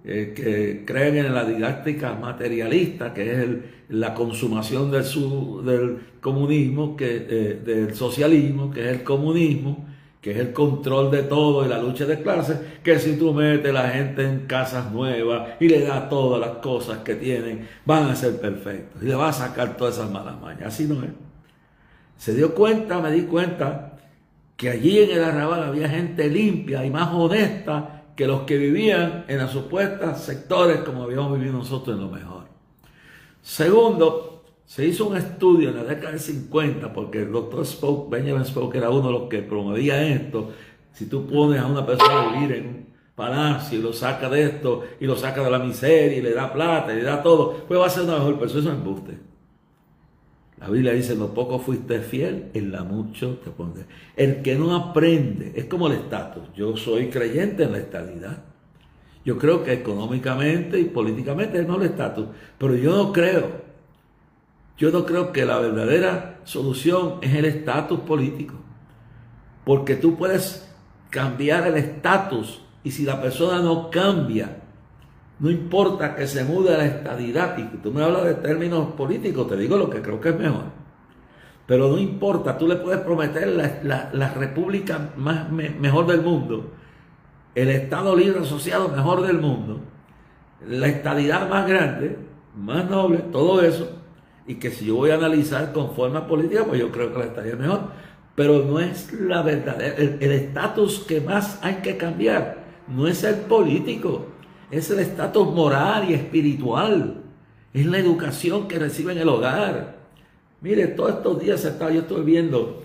que creen en la didáctica materialista, que es la consumación del comunismo, del socialismo, que es el comunismo, que es el control de todo y la lucha de clases, que si tú metes a la gente en casas nuevas y le das todas las cosas que tienen, van a ser perfectos y le vas a sacar todas esas malas mañas. Así no es. Me di cuenta que allí en el arrabal había gente limpia y más honesta que los que vivían en las supuestas sectores como habíamos vivido nosotros en lo mejor. Segundo, se hizo un estudio en la década del 50, porque el doctor Spock, Benjamin Spock, era uno de los que promovía esto. Si tú pones a una persona a vivir en un palacio y lo saca de esto, y lo saca de la miseria, y le da plata, y le da todo, pues va a ser una mejor persona. Eso es embuste. La Biblia dice, lo poco fuiste fiel, en la mucho te pondré. El que no aprende, es como el estatus. Yo soy creyente en la estadidad. Yo creo que económicamente y políticamente es el mejor estatus, pero yo no creo que la verdadera solución es el estatus político, porque tú puedes cambiar el estatus y si la persona no cambia, no importa que se mude a la estadidad, y tú me hablas de términos políticos, te digo lo que creo que es mejor, pero no importa, tú le puedes prometer la república mejor del mundo, el Estado libre asociado mejor del mundo, la estadidad más grande, más noble, todo eso, y que si yo voy a analizar con forma política, pues yo creo que la estadidad es mejor, pero no es la verdad. El estatus que más hay que cambiar no es el político, es el estatus moral y espiritual, es la educación que recibe en el hogar. Mire, todos estos días yo estoy viendo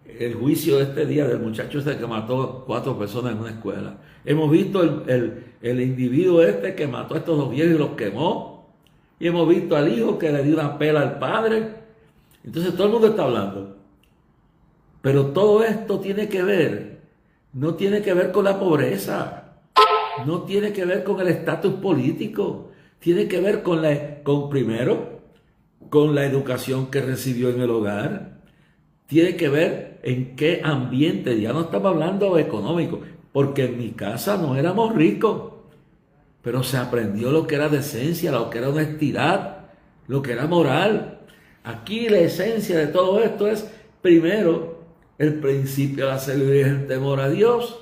el juicio de este día del muchacho este que mató 4 personas en una escuela. Hemos visto el individuo este que mató a estos 2 viejos y los quemó. Y hemos visto al hijo que le dio una pela al padre. Entonces todo el mundo está hablando. Pero todo esto no tiene que ver con la pobreza. No tiene que ver con el estatus político. Tiene que ver primero, con la educación que recibió en el hogar. Tiene que ver en qué ambiente, ya no estamos hablando económico, porque en mi casa no éramos ricos, pero se aprendió lo que era decencia, lo que era honestidad, lo que era moral. Aquí la esencia de todo esto es, primero, el principio de la sabiduría y el temor a Dios.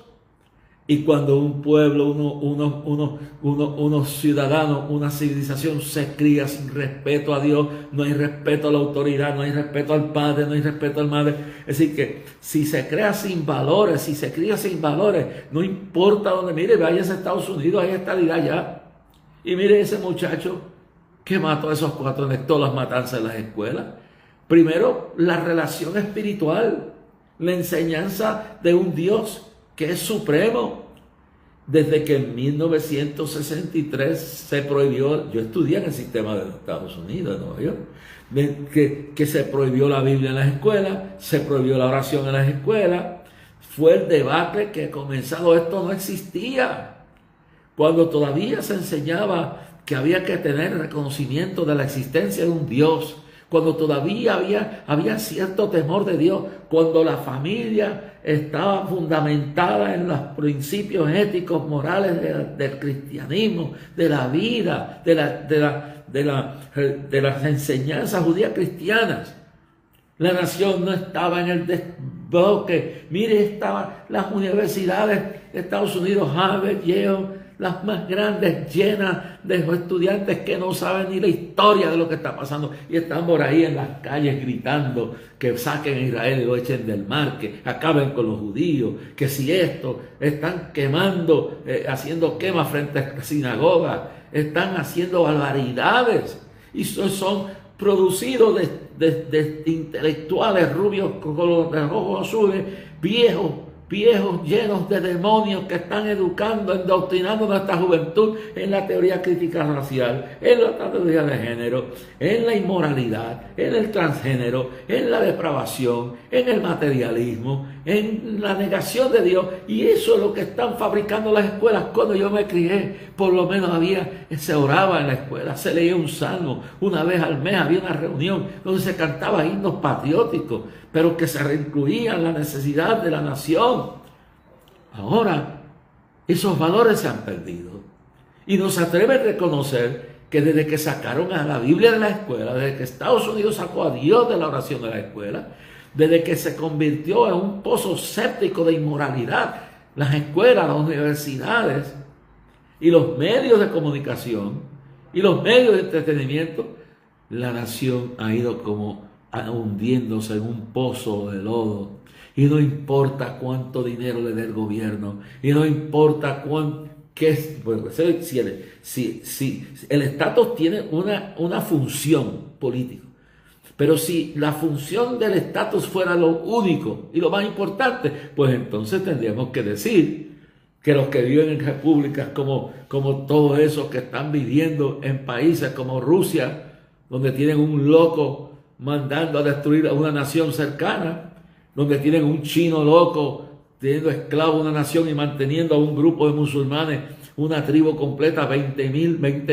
Y cuando un pueblo, unos ciudadanos, una civilización se cría sin respeto a Dios, no hay respeto a la autoridad, no hay respeto al padre, no hay respeto al madre. Es decir, que si se crea sin valores, no importa dónde, mire, vaya a Estados Unidos, hay estabilidad ya. Y mire ese muchacho que mató a esos 4 en todas las matanzas en las escuelas. Primero, la relación espiritual, la enseñanza de un Dios que es supremo. Desde que en 1963 se prohibió, yo estudié en el sistema de los Estados Unidos, de Nueva York, que se prohibió la Biblia en las escuelas, se prohibió la oración en las escuelas, fue el debate que comenzado esto no existía, cuando todavía se enseñaba que había que tener reconocimiento de la existencia de un Dios, cuando todavía había cierto temor de Dios, cuando la familia estaba fundamentada en los principios éticos, morales del cristianismo, de la vida, de las enseñanzas judías cristianas. La nación no estaba en el desbloque. Mire, estaban las universidades de Estados Unidos, Harvard, Yale, las más grandes, llenas de estudiantes que no saben ni la historia de lo que está pasando y están por ahí en las calles gritando que saquen a Israel y lo echen del mar, que acaben con los judíos, que si esto, están quemando, haciendo quemas frente a la sinagoga, están haciendo barbaridades y son producidos de intelectuales rubios con los ojos azules, viejos llenos de demonios que están educando, endoctrinando nuestra juventud en la teoría crítica racial, en la teoría de género, en la inmoralidad, en el transgénero, en la depravación, en el materialismo, en la negación de Dios. Y eso es lo que están fabricando las escuelas. Cuando yo me crié, por lo menos se oraba en la escuela, se leía un salmo, una vez al mes había una reunión donde se cantaba himnos patrióticos, pero que se reincluían la necesidad de la nación. Ahora, esos valores se han perdido. Y no se atreve a reconocer que desde que sacaron a la Biblia de la escuela, desde que Estados Unidos sacó a Dios de la oración de la escuela, desde que se convirtió en un pozo séptico de inmoralidad, las escuelas, las universidades y los medios de comunicación y los medios de entretenimiento, la nación ha ido como hundiéndose en un pozo de lodo, y no importa cuánto dinero le dé el gobierno, y no importa si el estatus tiene una función política, pero si la función del estatus fuera lo único y lo más importante, pues entonces tendríamos que decir que los que viven en repúblicas como todos esos que están viviendo en países como Rusia, donde tienen un loco mandando a destruir a una nación cercana, donde tienen un chino loco teniendo esclavo a una nación y manteniendo a un grupo de musulmanes una tribu completa, 20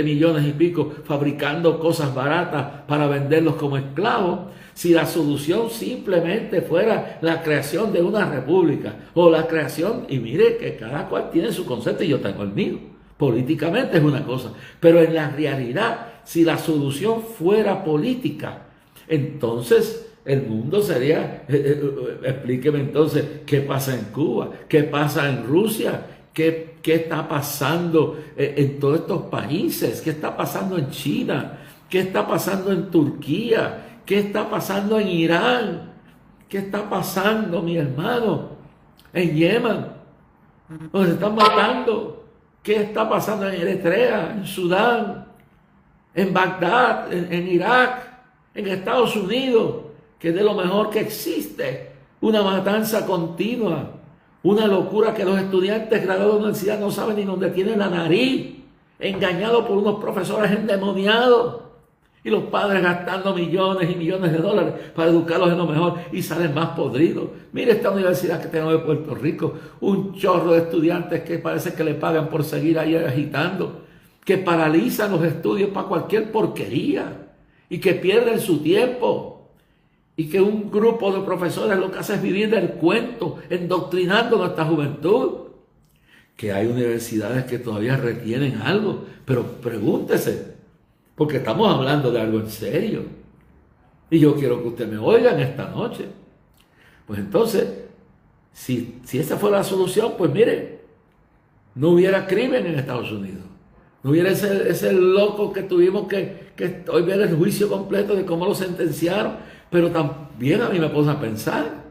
millones y pico, fabricando cosas baratas para venderlos como esclavos. Si la solución simplemente fuera la creación de una república o la creación, y mire que cada cual tiene su concepto y yo tengo el mío, políticamente es una cosa, pero en la realidad, si la solución fuera política, entonces el mundo sería, explíqueme entonces, ¿qué pasa en Cuba? ¿Qué pasa en Rusia? ¿Qué está pasando en todos estos países? ¿Qué está pasando en China? ¿Qué está pasando en Turquía? ¿Qué está pasando en Irán? ¿Qué está pasando, mi hermano, en Yemen? Nos están matando. ¿Qué está pasando en Eritrea, en Sudán, en Bagdad, en Irak, en Estados Unidos, que es de lo mejor que existe? Una matanza continua, una locura que los estudiantes graduados de la universidad no saben ni dónde tienen la nariz, engañados por unos profesores endemoniados, y los padres gastando millones y millones de dólares para educarlos en lo mejor y salen más podridos. Mire esta universidad que tenemos de Puerto Rico, un chorro de estudiantes que parece que le pagan por seguir ahí agitando, que paralizan los estudios para cualquier porquería y que pierden su tiempo, y que un grupo de profesores lo que hace es vivir del cuento, endoctrinando a nuestra juventud. Que hay universidades que todavía retienen algo, pero pregúntese, porque estamos hablando de algo en serio. Y yo quiero que usted me oiga en esta noche. Pues entonces, si esa fuera la solución, pues mire, no hubiera crimen en Estados Unidos. No hubiera ese loco que tuvimos que hoy ver el juicio completo de cómo lo sentenciaron. Pero también a mí me pone a pensar.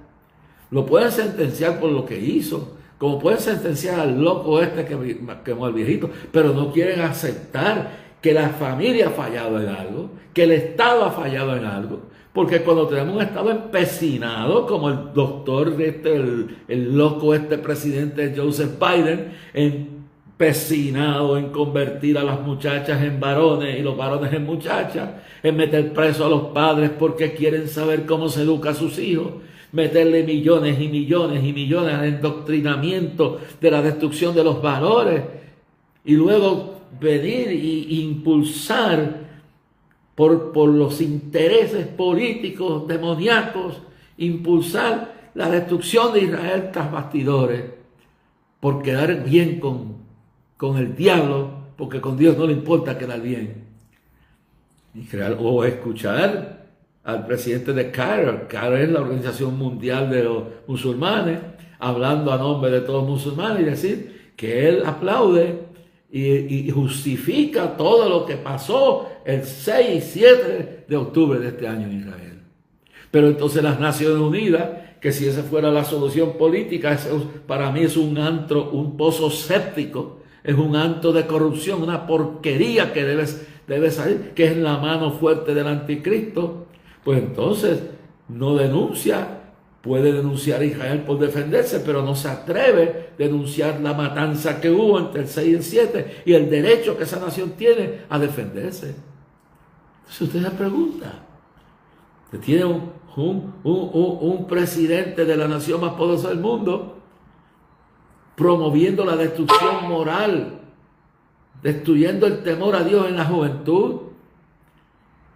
Lo pueden sentenciar por lo que hizo, como pueden sentenciar al loco este que quemó al viejito, pero no quieren aceptar que la familia ha fallado en algo, que el Estado ha fallado en algo, porque cuando tenemos un Estado empecinado, como el doctor el loco presidente Joseph Biden, empecinado en convertir a las muchachas en varones y los varones en muchachas, en meter preso a los padres porque quieren saber cómo se educa a sus hijos, meterle millones y millones y millones al endoctrinamiento de la destrucción de los valores, y luego venir e impulsar por los intereses políticos demoníacos, impulsar la destrucción de Israel tras bastidores, por quedar bien con el diablo, porque con Dios no le importa quedar bien. O escuchar al presidente de CAIR. CAIR es la Organización Mundial de los Musulmanes, hablando a nombre de todos los musulmanes, y decir que él aplaude y justifica todo lo que pasó el 6 y 7 de octubre de este año en Israel. Pero entonces las Naciones Unidas, que si esa fuera la solución política, para mí es un antro, un pozo séptico, es un antro de corrupción, una porquería que debe salir, que es la mano fuerte del anticristo. Pues entonces no denuncia. Puede denunciar a Israel por defenderse, pero no se atreve a denunciar la matanza que hubo entre el 6 y el 7 y el derecho que esa nación tiene a defenderse. Entonces usted se pregunta, usted tiene un presidente de la nación más poderosa del mundo promoviendo la destrucción moral, destruyendo el temor a Dios en la juventud.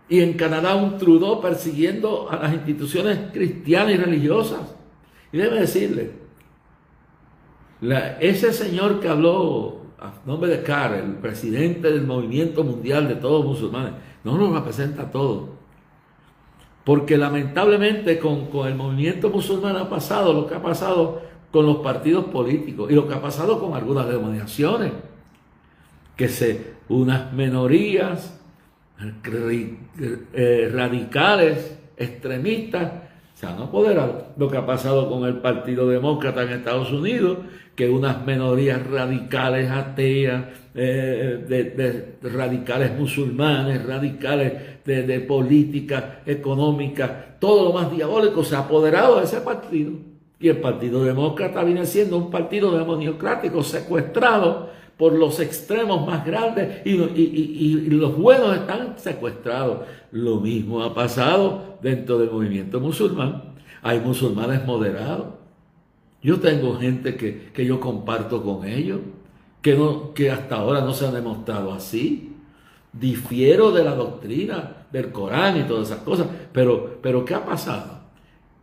Y en Canadá un Trudeau persiguiendo a las instituciones cristianas y religiosas. Y déjeme decirle, ese señor que habló a nombre de CAIR, el presidente del movimiento mundial de todos los musulmanes, no nos representa a todos. Porque lamentablemente con el movimiento musulmán ha pasado lo que ha pasado con los partidos políticos y lo que ha pasado con algunas denominaciones, que unas minorías radicales, extremistas, se han apoderado. Lo que ha pasado con el Partido Demócrata en Estados Unidos, que unas minorías radicales ateas, radicales musulmanes, radicales de política económica, todo lo más diabólico se ha apoderado de ese partido. Y el Partido Demócrata viene siendo un partido demoniocrático secuestrado por los extremos más grandes, y los buenos están secuestrados. Lo mismo ha pasado dentro del movimiento musulmán. Hay musulmanes moderados. Yo tengo gente que yo comparto con ellos, que hasta ahora no se ha demostrado así. Difiero de la doctrina del Corán y todas esas cosas, pero ¿qué ha pasado?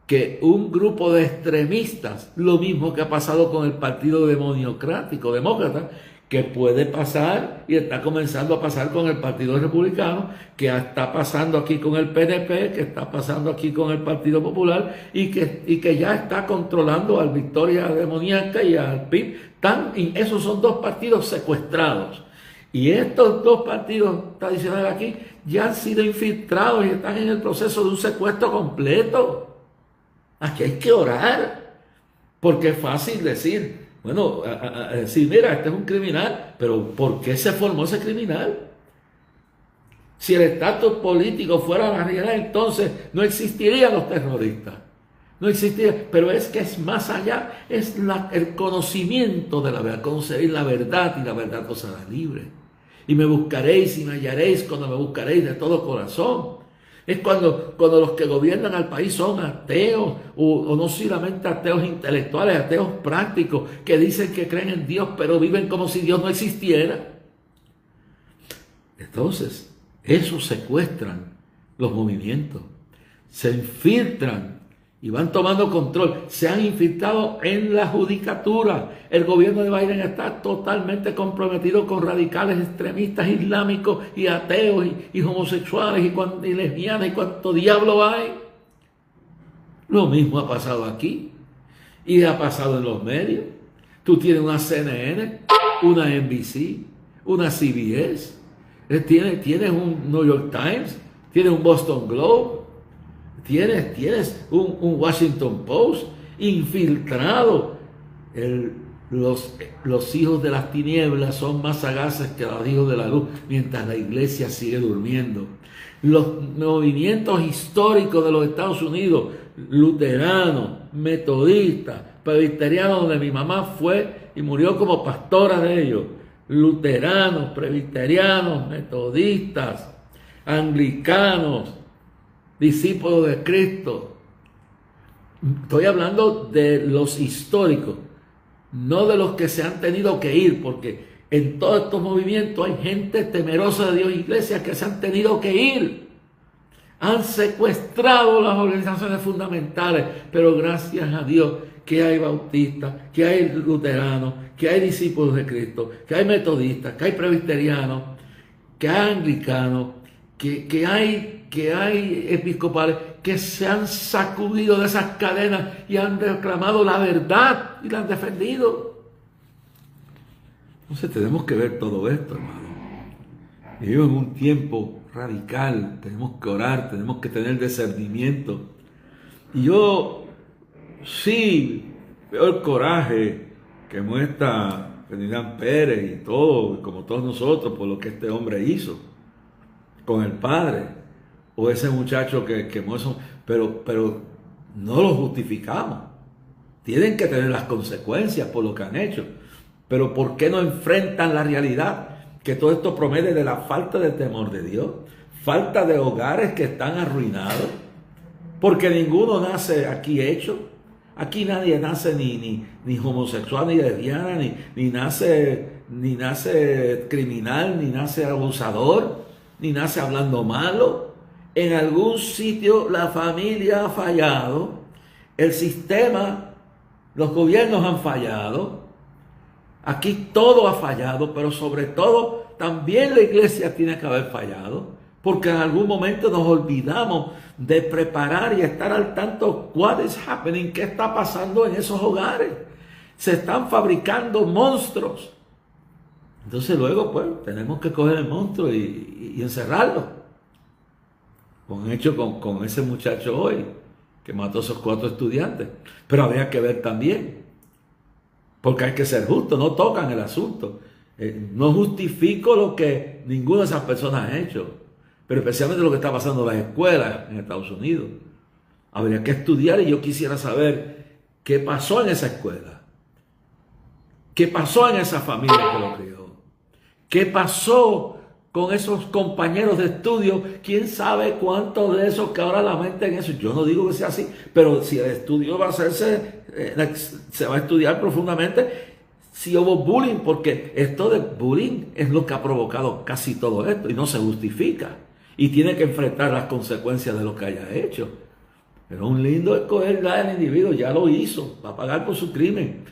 Que un grupo de extremistas, lo mismo que ha pasado con el Partido Demócrata, que puede pasar y está comenzando a pasar con el Partido Republicano, que está pasando aquí con el PNP, que está pasando aquí con el Partido Popular y que ya está controlando al Victoria Demoníaca y al PIB. Esos son dos partidos secuestrados. Y estos dos partidos tradicionales aquí ya han sido infiltrados y están en el proceso de un secuestro completo. Aquí hay que orar, porque es fácil decir, bueno, decir, mira, este es un criminal, pero ¿por qué se formó ese criminal? Si el estatus político fuera la realidad, entonces no existirían los terroristas. No existiría, pero es que es más allá, es el conocimiento de la verdad, conoceréis la verdad y la verdad os hará libre. Y me buscaréis y me hallaréis cuando me buscaréis de todo corazón. Es cuando los que gobiernan al país son ateos, o no solamente ateos intelectuales, ateos prácticos, que dicen que creen en Dios, pero viven como si Dios no existiera. Entonces, esos secuestran los movimientos, se infiltran y van tomando control, se han infiltrado en la judicatura. El gobierno de Biden está totalmente comprometido con radicales extremistas islámicos y ateos y homosexuales y lesbianas y cuánto diablo hay. Lo mismo ha pasado aquí y ha pasado en los medios. Tú tienes una CNN, una NBC, una CBS, tienes un New York Times, tienes un Boston Globe, tienes un Washington Post infiltrado. Los hijos de las tinieblas son más sagaces que los hijos de la luz, mientras la iglesia sigue durmiendo. Los movimientos históricos de los Estados Unidos, luteranos, metodistas, presbiterianos, donde mi mamá fue y murió como pastora de ellos, luteranos, presbiterianos, metodistas, anglicanos, discípulos de Cristo. Estoy hablando de los históricos, no de los que se han tenido que ir, porque en todos estos movimientos hay gente temerosa de Dios, iglesias que se han tenido que ir. Han secuestrado las organizaciones fundamentales, pero gracias a Dios que hay bautistas, que hay luteranos, que hay discípulos de Cristo, que hay metodistas, que hay presbiterianos, que hay anglicanos, que hay episcopales que se han sacudido de esas cadenas y han reclamado la verdad y la han defendido. Entonces tenemos que ver todo esto, hermano. Vivimos en un tiempo radical, tenemos que orar, tenemos que tener discernimiento. Y yo sí veo el coraje que muestra Ferdinand Pérez y todo, como todos nosotros, por lo que este hombre hizo con el padre, o ese muchacho que quemó eso, pero no lo justificamos. Tienen que tener las consecuencias por lo que han hecho. Pero ¿por qué no enfrentan la realidad? Que todo esto proviene de la falta de temor de Dios, falta de hogares que están arruinados, porque ninguno nace aquí hecho. Aquí nadie nace ni homosexual, ni lesbiana, ni nace criminal, ni nace abusador, ni nace hablando malo. En algún sitio la familia ha fallado, el sistema, los gobiernos han fallado. Aquí todo ha fallado, pero sobre todo también la iglesia tiene que haber fallado, porque en algún momento nos olvidamos de preparar y estar al tanto what is happening, qué está pasando en esos hogares. Se están fabricando monstruos. Entonces luego pues tenemos que coger el monstruo y encerrarlo. Como han hecho con ese muchacho hoy, que mató a esos 4 estudiantes. Pero habría que ver también, porque hay que ser justo, no tocan el asunto. No justifico lo que ninguna de esas personas ha hecho, pero especialmente lo que está pasando en las escuelas en Estados Unidos. Habría que estudiar y yo quisiera saber qué pasó en esa escuela, qué pasó en esa familia que lo crió, qué pasó con esos compañeros de estudio. Quién sabe cuántos de esos que ahora lamentan eso. Yo no digo que sea así, pero si el estudio va a hacerse, se va a estudiar profundamente. si hubo bullying, porque esto de bullying es lo que ha provocado casi todo esto y no se justifica. Y tiene que enfrentar las consecuencias de lo que haya hecho. Pero un lindo escoger al individuo, ya lo hizo, va a pagar por su crimen.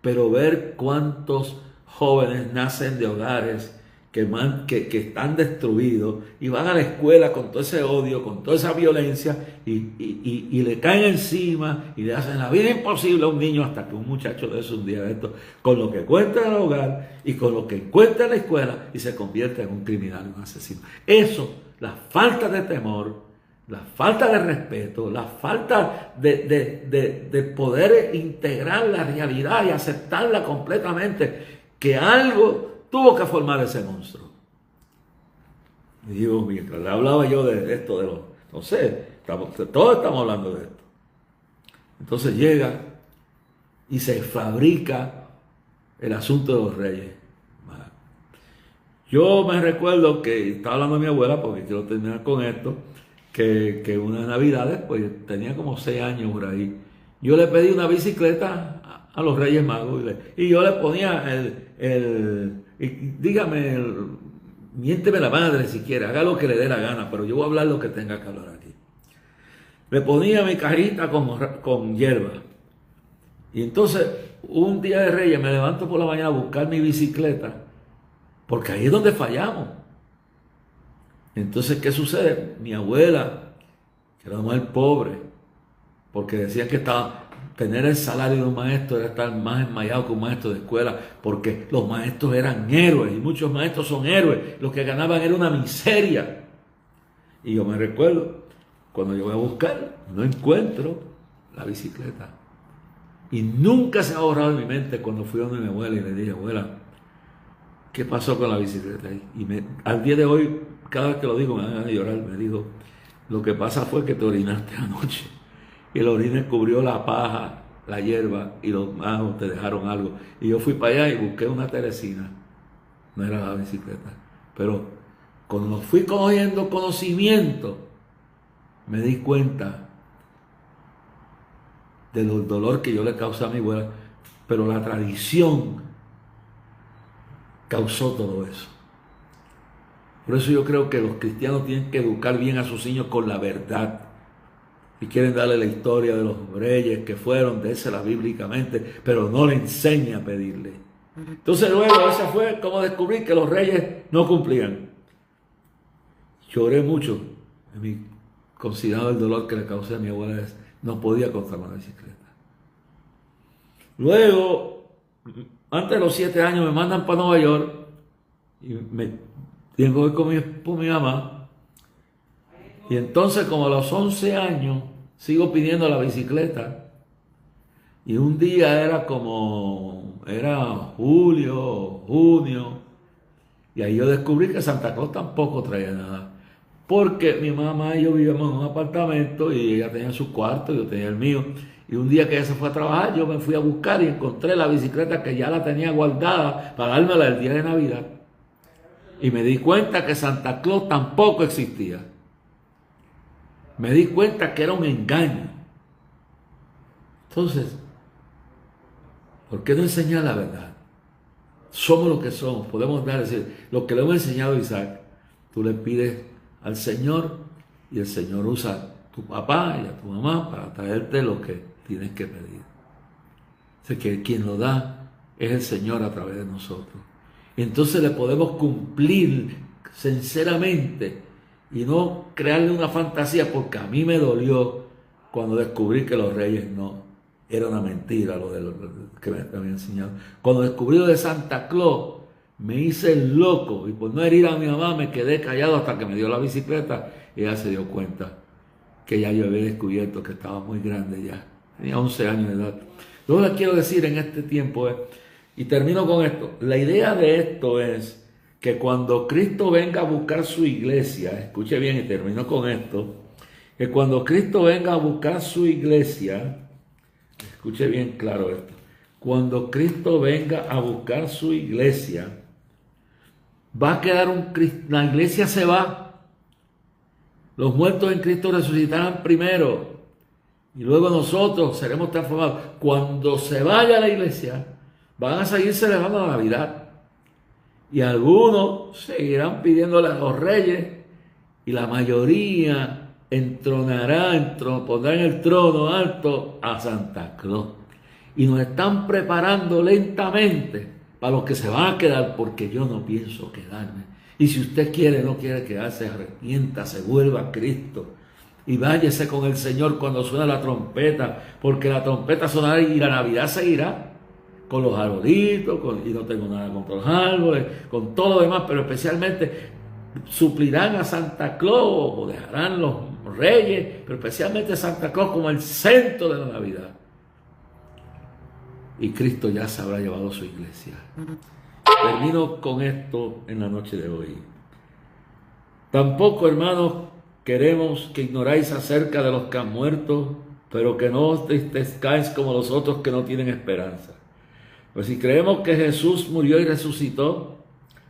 Pero ver cuántos jóvenes nacen de hogares que están destruidos y van a la escuela con todo ese odio, con toda esa violencia y le caen encima y le hacen la vida imposible a un niño, hasta que un muchacho de eso un día de esto, con lo que encuentra en el hogar y con lo que encuentra en la escuela, y se convierte en un criminal, un asesino. Eso, la falta de temor, la falta de respeto, la falta de poder integrar la realidad y aceptarla completamente, que algo tuvo que formar ese monstruo. Y digo, mientras le hablaba yo de esto, de los, no sé, todos estamos hablando de esto. Entonces llega y se fabrica el asunto de los reyes. Yo me recuerdo que estaba hablando de mi abuela, porque quiero terminar con esto, que unas navidades, pues tenía como 6 años por ahí, yo le pedí una bicicleta a los Reyes Magos y yo le ponía dígame, miénteme la madre si quiere, haga lo que le dé la gana, pero yo voy a hablar lo que tenga que hablar aquí. Le ponía mi cajita con hierba. Y entonces, un día de Reyes me levanto por la mañana a buscar mi bicicleta, porque ahí es donde fallamos. Entonces, ¿qué sucede? Mi abuela, que era una mujer pobre, porque decía que tener el salario de un maestro era estar más enmayado que un maestro de escuela, porque los maestros eran héroes, y muchos maestros son héroes, los que ganaban era una miseria. Y yo me recuerdo, cuando yo voy a buscar, no encuentro la bicicleta. Y nunca se ha borrado de mi mente cuando fui a donde mi abuela y le dije, abuela, ¿qué pasó con la bicicleta? Y al día de hoy, cada vez que lo digo me dan ganas de llorar. Me dijo, lo que pasa fue que te orinaste anoche y el orine cubrió la paja, la hierba, y los magos te dejaron algo. Y yo fui para allá y busqué una teresina. No era la bicicleta. Pero cuando fui cogiendo conocimiento, me di cuenta del dolor que yo le causé a mi abuela. Pero la tradición causó todo eso. Por eso yo creo que los cristianos tienen que educar bien a sus niños con la verdad. Y quieren darle la historia de los reyes que fueron, désela bíblicamente, pero no le enseña a pedirle. Entonces luego, esa fue como descubrí que los reyes no cumplían. Lloré mucho, considerando el dolor que le causé a mi abuela, no podía comprar una bicicleta. Luego, antes de los 7 años, me mandan para Nueva York y me tengo que ir con mi mamá. Y entonces, como a los 11 años, sigo pidiendo la bicicleta. Y un día era julio, junio. Y ahí yo descubrí que Santa Claus tampoco traía nada. Porque mi mamá y yo vivíamos en un apartamento y ella tenía su cuarto, yo tenía el mío. Y un día que ella se fue a trabajar, yo me fui a buscar y encontré la bicicleta que ya la tenía guardada para dármela el día de Navidad. Y me di cuenta que Santa Claus tampoco existía. Me di cuenta que era un engaño. Entonces, ¿por qué no enseñar la verdad? Somos lo que somos, podemos decir, lo que le hemos enseñado a Isaac. Tú le pides al Señor y el Señor usa a tu papá y a tu mamá para traerte lo que tienes que pedir. Así que quien lo da es el Señor a través de nosotros. Y entonces le podemos cumplir sinceramente y no crearle una fantasía, porque a mí me dolió cuando descubrí que los reyes no, era una mentira lo que me habían enseñado. Cuando descubrí lo de Santa Claus, me hice el loco y por no herir a mi mamá me quedé callado hasta que me dio la bicicleta y ella se dio cuenta que ya yo había descubierto que estaba muy grande ya. Tenía 11 años de edad. Lo que quiero decir en este tiempo es, y termino con esto, la idea de esto es que cuando Cristo venga a buscar su iglesia, escuche bien y termino con esto, que cuando Cristo venga a buscar su iglesia, escuche bien claro esto, cuando Cristo venga a buscar su iglesia, va a quedar la iglesia se va, los muertos en Cristo resucitarán primero y luego nosotros seremos transformados. Cuando se vaya la iglesia, van a seguir celebrando la Navidad. Y algunos seguirán pidiéndole a los reyes y la mayoría pondrá en el trono alto a Santa Claus. Y nos están preparando lentamente para los que se van a quedar, porque yo no pienso quedarme. Y si usted no quiere quedarse, arrepienta, se vuelva a Cristo y váyase con el Señor cuando suena la trompeta, porque la trompeta sonará y la Navidad seguirá con los arbolitos, y no tengo nada contra los árboles, con todo lo demás, pero especialmente suplirán a Santa Claus o dejarán los reyes, pero especialmente Santa Claus como el centro de la Navidad. Y Cristo ya se habrá llevado a su iglesia. Termino con esto en la noche de hoy. Tampoco, hermanos, queremos que ignoráis acerca de los que han muerto, pero que no os tristezcáis como los otros que no tienen esperanza. Pues si creemos que Jesús murió y resucitó,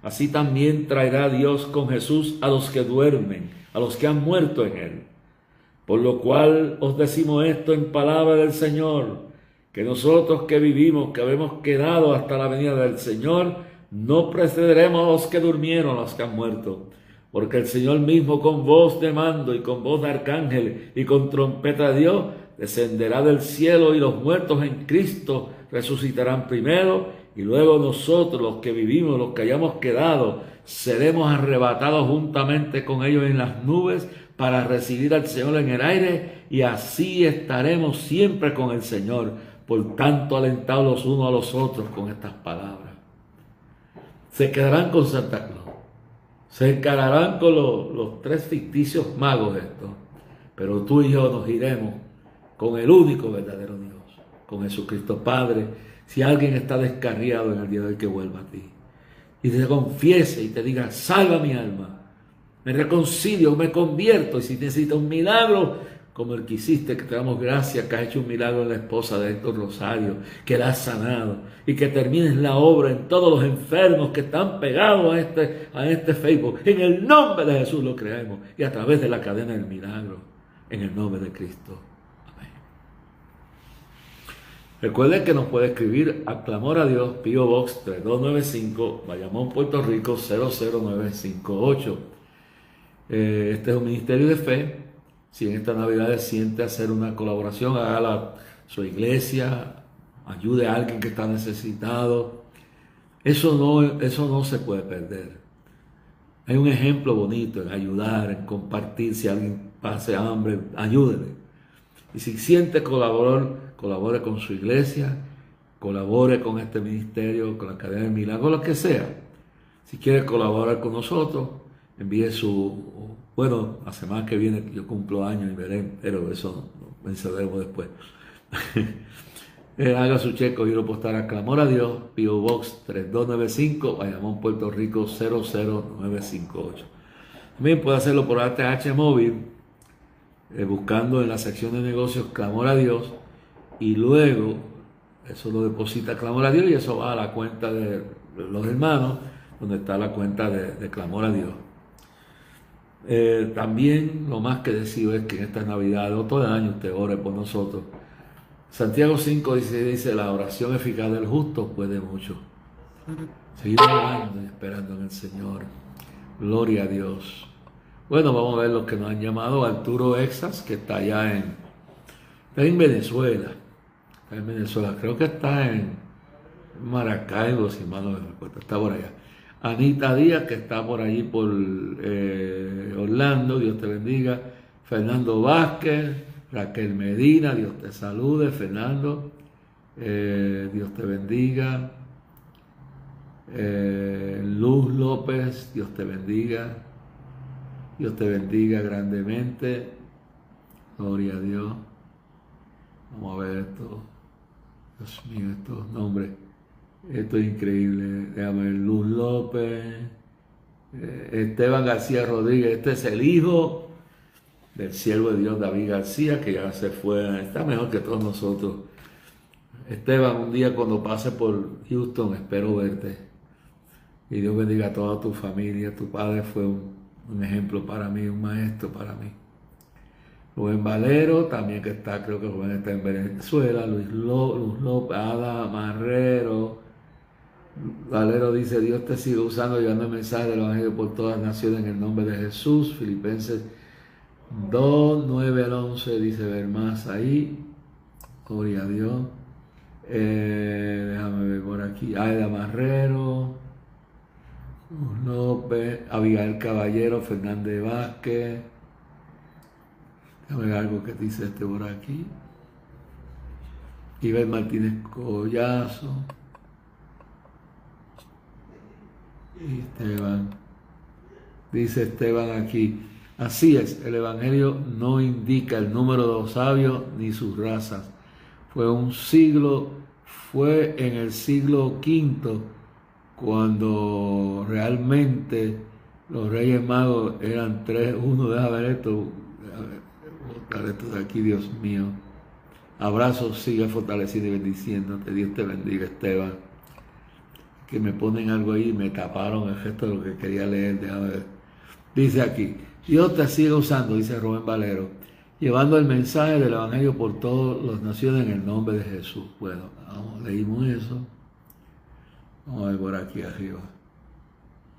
así también traerá Dios con Jesús a los que duermen, a los que han muerto en él. Por lo cual os decimos esto en palabra del Señor, que nosotros que vivimos, que habemos quedado hasta la venida del Señor, no precederemos a los que durmieron, a los que han muerto. Porque el Señor mismo, con voz de mando y con voz de arcángel y con trompeta de Dios, descenderá del cielo, y los muertos en Cristo resucitarán primero, y luego nosotros, los que vivimos, los que hayamos quedado, seremos arrebatados juntamente con ellos en las nubes para recibir al Señor en el aire, y así estaremos siempre con el Señor. Por tanto, alentados los unos a los otros con estas palabras. Se quedarán con Santa Claus, se encararán con los tres ficticios magos estos, pero tú y yo nos iremos con el único verdadero Dios, con Jesucristo Padre. Si alguien está descarriado en el día de hoy, que vuelva a ti y te confiese y te diga: salva mi alma, me reconcilio, me convierto. Y si necesitas un milagro como el que hiciste, que te damos gracias, que has hecho un milagro en la esposa de Héctor Rosario, que la has sanado, y que termines la obra en todos los enfermos que están pegados a este Facebook. En el nombre de Jesús lo creemos, y a través de la cadena del milagro, en el nombre de Cristo. Amén. Recuerden que nos puede escribir a Clamor a Dios, P.O. Box 3295, Bayamón, Puerto Rico 00958. Este es un ministerio de fe. Si en esta Navidad siente hacer una colaboración, hágala su iglesia, ayude a alguien que está necesitado. Eso no se puede perder. Hay un ejemplo bonito en ayudar, en compartir. Si alguien pase hambre, ayúdele. Y si siente colabore con su iglesia, colabore con este ministerio, con la cadena del milagro, lo que sea. Si quiere colaborar con nosotros, envíe la semana que viene yo cumplo años y veré, pero eso lo pensaremos después. Haga su cheque o giro postal a Clamor a Dios, P.O. Box 3295, Bayamón, Puerto Rico 00958. También puede hacerlo por ATH Móvil, buscando en la sección de negocios Clamor a Dios, y luego eso lo deposita Clamor a Dios y eso va a la cuenta de los hermanos, donde está la cuenta de Clamor a Dios. También lo más que decido es que en esta Navidad o todo el año usted ore por nosotros. Santiago 5:16 dice: la oración eficaz del justo puede mucho. Seguir orando y esperando en el Señor. Gloria a Dios. Bueno, vamos a ver los que nos han llamado. Arturo Exas, que está allá en Venezuela. Está en Venezuela, creo que está en Maracaibo, si mal no me recuerdo, está por allá. Anita Díaz, que está por allí por Orlando, Dios te bendiga. Fernando Vázquez, Raquel Medina, Dios te salude. Fernando, Dios te bendiga. Luz López, Dios te bendiga. Dios te bendiga grandemente. Gloria a Dios. Vamos a ver esto. Dios mío, estos nombres. Esto es increíble. Déjame ver. Luz López. Esteban García Rodríguez. Este es el hijo del siervo de Dios David García, que ya se fue. Está mejor que todos nosotros. Esteban, un día cuando pase por Houston, espero verte. Y Dios bendiga a toda tu familia. Tu padre fue un ejemplo para mí, un maestro para mí. Rubén Valero, también que está, creo que Rubén está en Venezuela. Luz López, Ada Marrero, Valero dice, Dios te sigue usando, llevando el mensaje del Evangelio por todas las naciones en el nombre de Jesús. Filipenses 2, 9 al 11 dice ver más ahí. Gloria a Dios. Déjame ver por aquí. Aida Marrero, López, Abigail Caballero, Fernández Vázquez. Déjame ver algo que dice por aquí. Iber Martínez Collazo. Y Esteban. Dice Esteban aquí. Así es, el Evangelio no indica el número de los sabios ni sus razas. Fue en el siglo V cuando realmente los Reyes Magos eran tres. Uno, deja ver esto de aquí, Dios mío. Abrazos, sigue fortaleciendo y bendiciéndote. Dios te bendiga, Esteban. Que me ponen algo ahí y me taparon el gesto de lo que quería leer. Déjame ver. Dice aquí, Dios te sigue usando, dice Rubén Valero, llevando el mensaje del Evangelio por todas las naciones en el nombre de Jesús. Bueno, leímos eso. Vamos a ver por aquí arriba.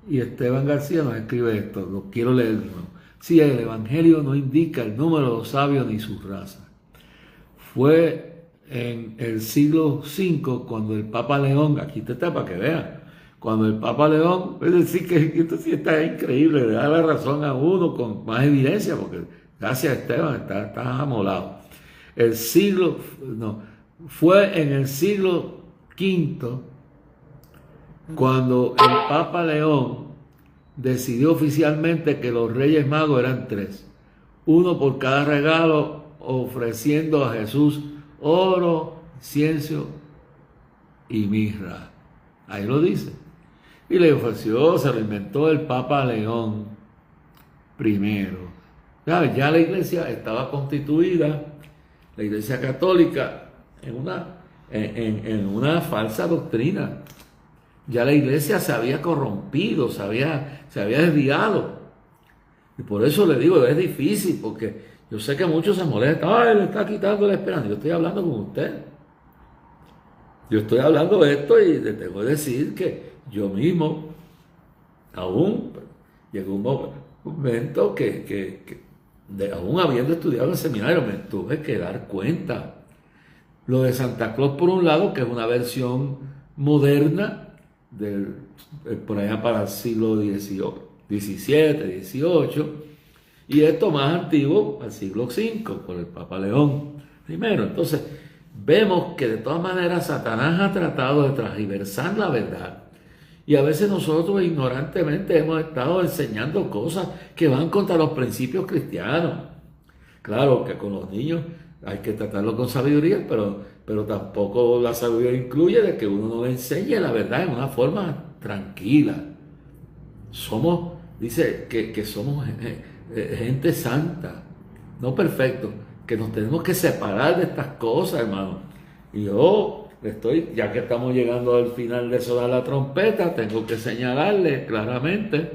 Y Esteban García nos escribe esto, lo quiero leer. Sí, el Evangelio no indica el número de los sabios ni sus razas. Fue en el siglo V cuando el Papa León, aquí está para que vean, cuando el Papa León, es decir, que esto sí está increíble, le da la razón a uno con más evidencia, porque gracias a Esteban está amolado. Fue en el siglo V cuando el Papa León decidió oficialmente que los Reyes Magos eran tres, uno por cada regalo, ofreciendo a Jesús oro, incienso y mirra. Ahí lo dice. Y le ofreció, se lo inventó el Papa León I. ¿Sabes? Ya la iglesia estaba constituida, la iglesia católica, en una falsa doctrina. Ya la iglesia se había corrompido, se había desviado. Y por eso le digo, es difícil, porque yo sé que muchos se molestan. ¡Ay, le está quitando la esperanza! Yo estoy hablando con usted. Yo estoy hablando de esto y le tengo que decir que yo mismo, aún llegó un momento aún habiendo estudiado en el seminario, me tuve que dar cuenta. Lo de Santa Claus, por un lado, que es una versión moderna, por allá para el siglo XVII, XVIII, y esto más antiguo, al siglo V, por el Papa León I. Entonces, vemos que de todas maneras Satanás ha tratado de transgiversar la verdad. Y a veces nosotros ignorantemente hemos estado enseñando cosas que van contra los principios cristianos. Claro que con los niños hay que tratarlo con sabiduría, pero tampoco la sabiduría incluye de que uno no le enseñe la verdad en una forma tranquila. Dice que somos gente santa, no perfecto, que nos tenemos que separar de estas cosas, hermano. Y yo ya que estamos llegando al final de sonar la trompeta, tengo que señalarle claramente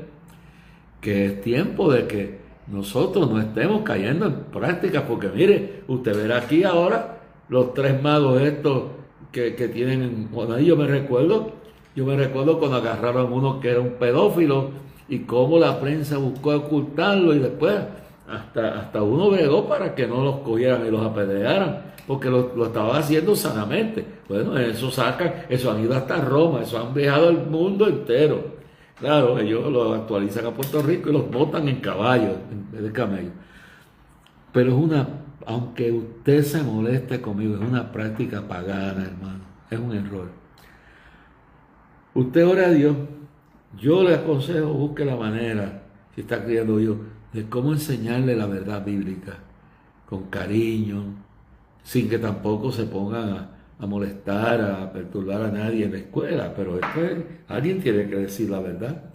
que es tiempo de que nosotros no estemos cayendo en prácticas, porque mire, usted verá aquí ahora los tres magos estos que tienen, bueno, yo me recuerdo cuando agarraron a uno que era un pedófilo y cómo la prensa buscó ocultarlo, y después hasta uno bregó para que no los cogieran y los apedrearan, porque lo estaban haciendo sanamente. Bueno, eso han ido hasta Roma, eso han viajado el mundo entero. Claro, ellos lo actualizan a Puerto Rico y los botan en caballos en vez de camellos. Pero aunque usted se moleste conmigo, es una práctica pagana, hermano. Es un error. Usted ora a Dios. Yo le aconsejo, busque la manera, si está criando yo, de cómo enseñarle la verdad bíblica, con cariño, sin que tampoco se pongan a molestar, a perturbar a nadie en la escuela, pero alguien tiene que decir la verdad.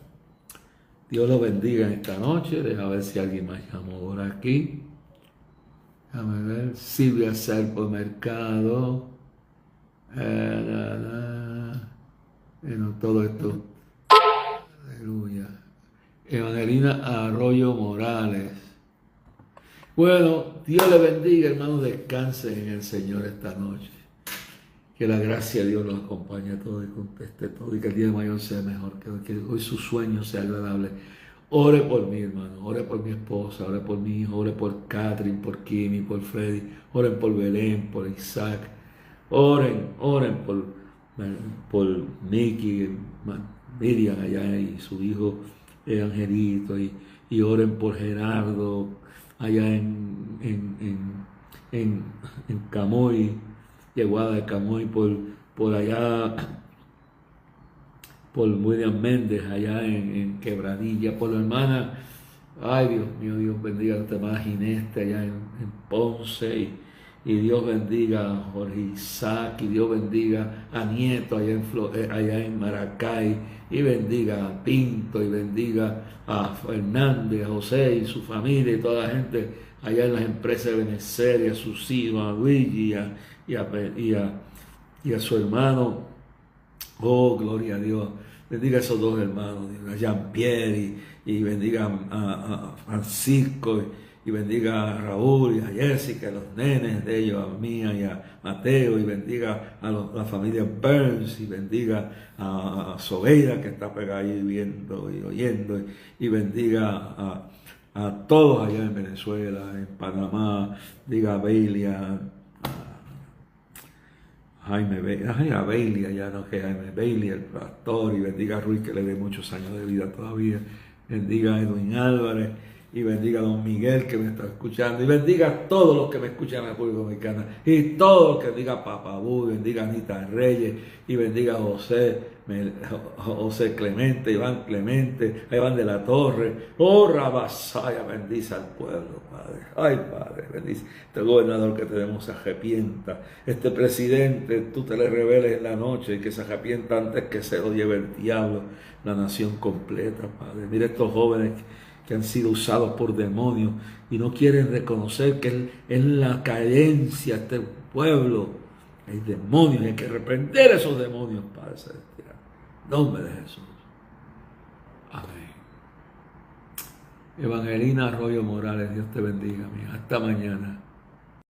Dios lo bendiga en esta noche. Deja ver si alguien más llamó por aquí. Déjame ver. Silvia Serpo Mercado. Bueno, todo esto. Aleluya. Evangelina Arroyo Morales. Bueno, Dios le bendiga, hermanos. Descansen en el Señor esta noche. Que la gracia de Dios los acompañe a todos y conteste todo y que el día de mañana sea mejor, que hoy su sueño sea agradable. Ore por mí, hermano, ore por mi esposa, ore por mi hijo, ore por Catherine, por Kimi, por Freddy, oren por Belén, por Isaac, oren por Mickey, Miriam allá y su hijo Angelito, y oren por Gerardo allá en Camoy, Yeguada de Camoy, por allá, por William Méndez, allá en Quebradilla, por la hermana, ay Dios mío, Dios bendiga a la hermana Gineste allá en Ponce, y Dios bendiga a Jorge Isaac, y Dios bendiga a Nieto allá en Maracay, y bendiga a Pinto, y bendiga a Fernández, a José y su familia, y toda la gente allá en las empresas de Benecer, y a sus hijos, a Luigi, y a su hermano. Oh, gloria a Dios. Bendiga a esos dos hermanos, a Jean-Pierre, y bendiga a Francisco, y bendiga a Raúl y a Jessica, a los nenes de ellos, a Mía y a Mateo, y bendiga a la familia Burns, y bendiga a Sobeida, que está pegada ahí viendo y oyendo, y bendiga a todos allá en Venezuela, en Panamá, diga a Bailey, a Jaime Bailey, allá no que Jaime Bailey, el pastor, y bendiga a Ruiz, que le dé muchos años de vida todavía, bendiga a Edwin Álvarez, y bendiga a don Miguel que me está escuchando, y bendiga a todos los que me escuchan en la República Dominicana, y todos los que bendiga a Papabú, bendiga a Anita Reyes, y bendiga a José Clemente, Iván Clemente, a Iván de la Torre, oh Rabasaya, bendice al pueblo, Padre, ay Padre, bendice este gobernador, que tenemos se arrepienta, este presidente, tú te le reveles en la noche y que se arrepienta antes que se lo lleve el diablo, la nación completa, Padre. Mira estos jóvenes que han sido usados por demonios y no quieren reconocer que en la carencia de este pueblo hay demonios, y hay que reprender esos demonios, Padre Celestial. En nombre de Jesús. Amén. Evangelina Arroyo Morales, Dios te bendiga, mía. Hasta mañana.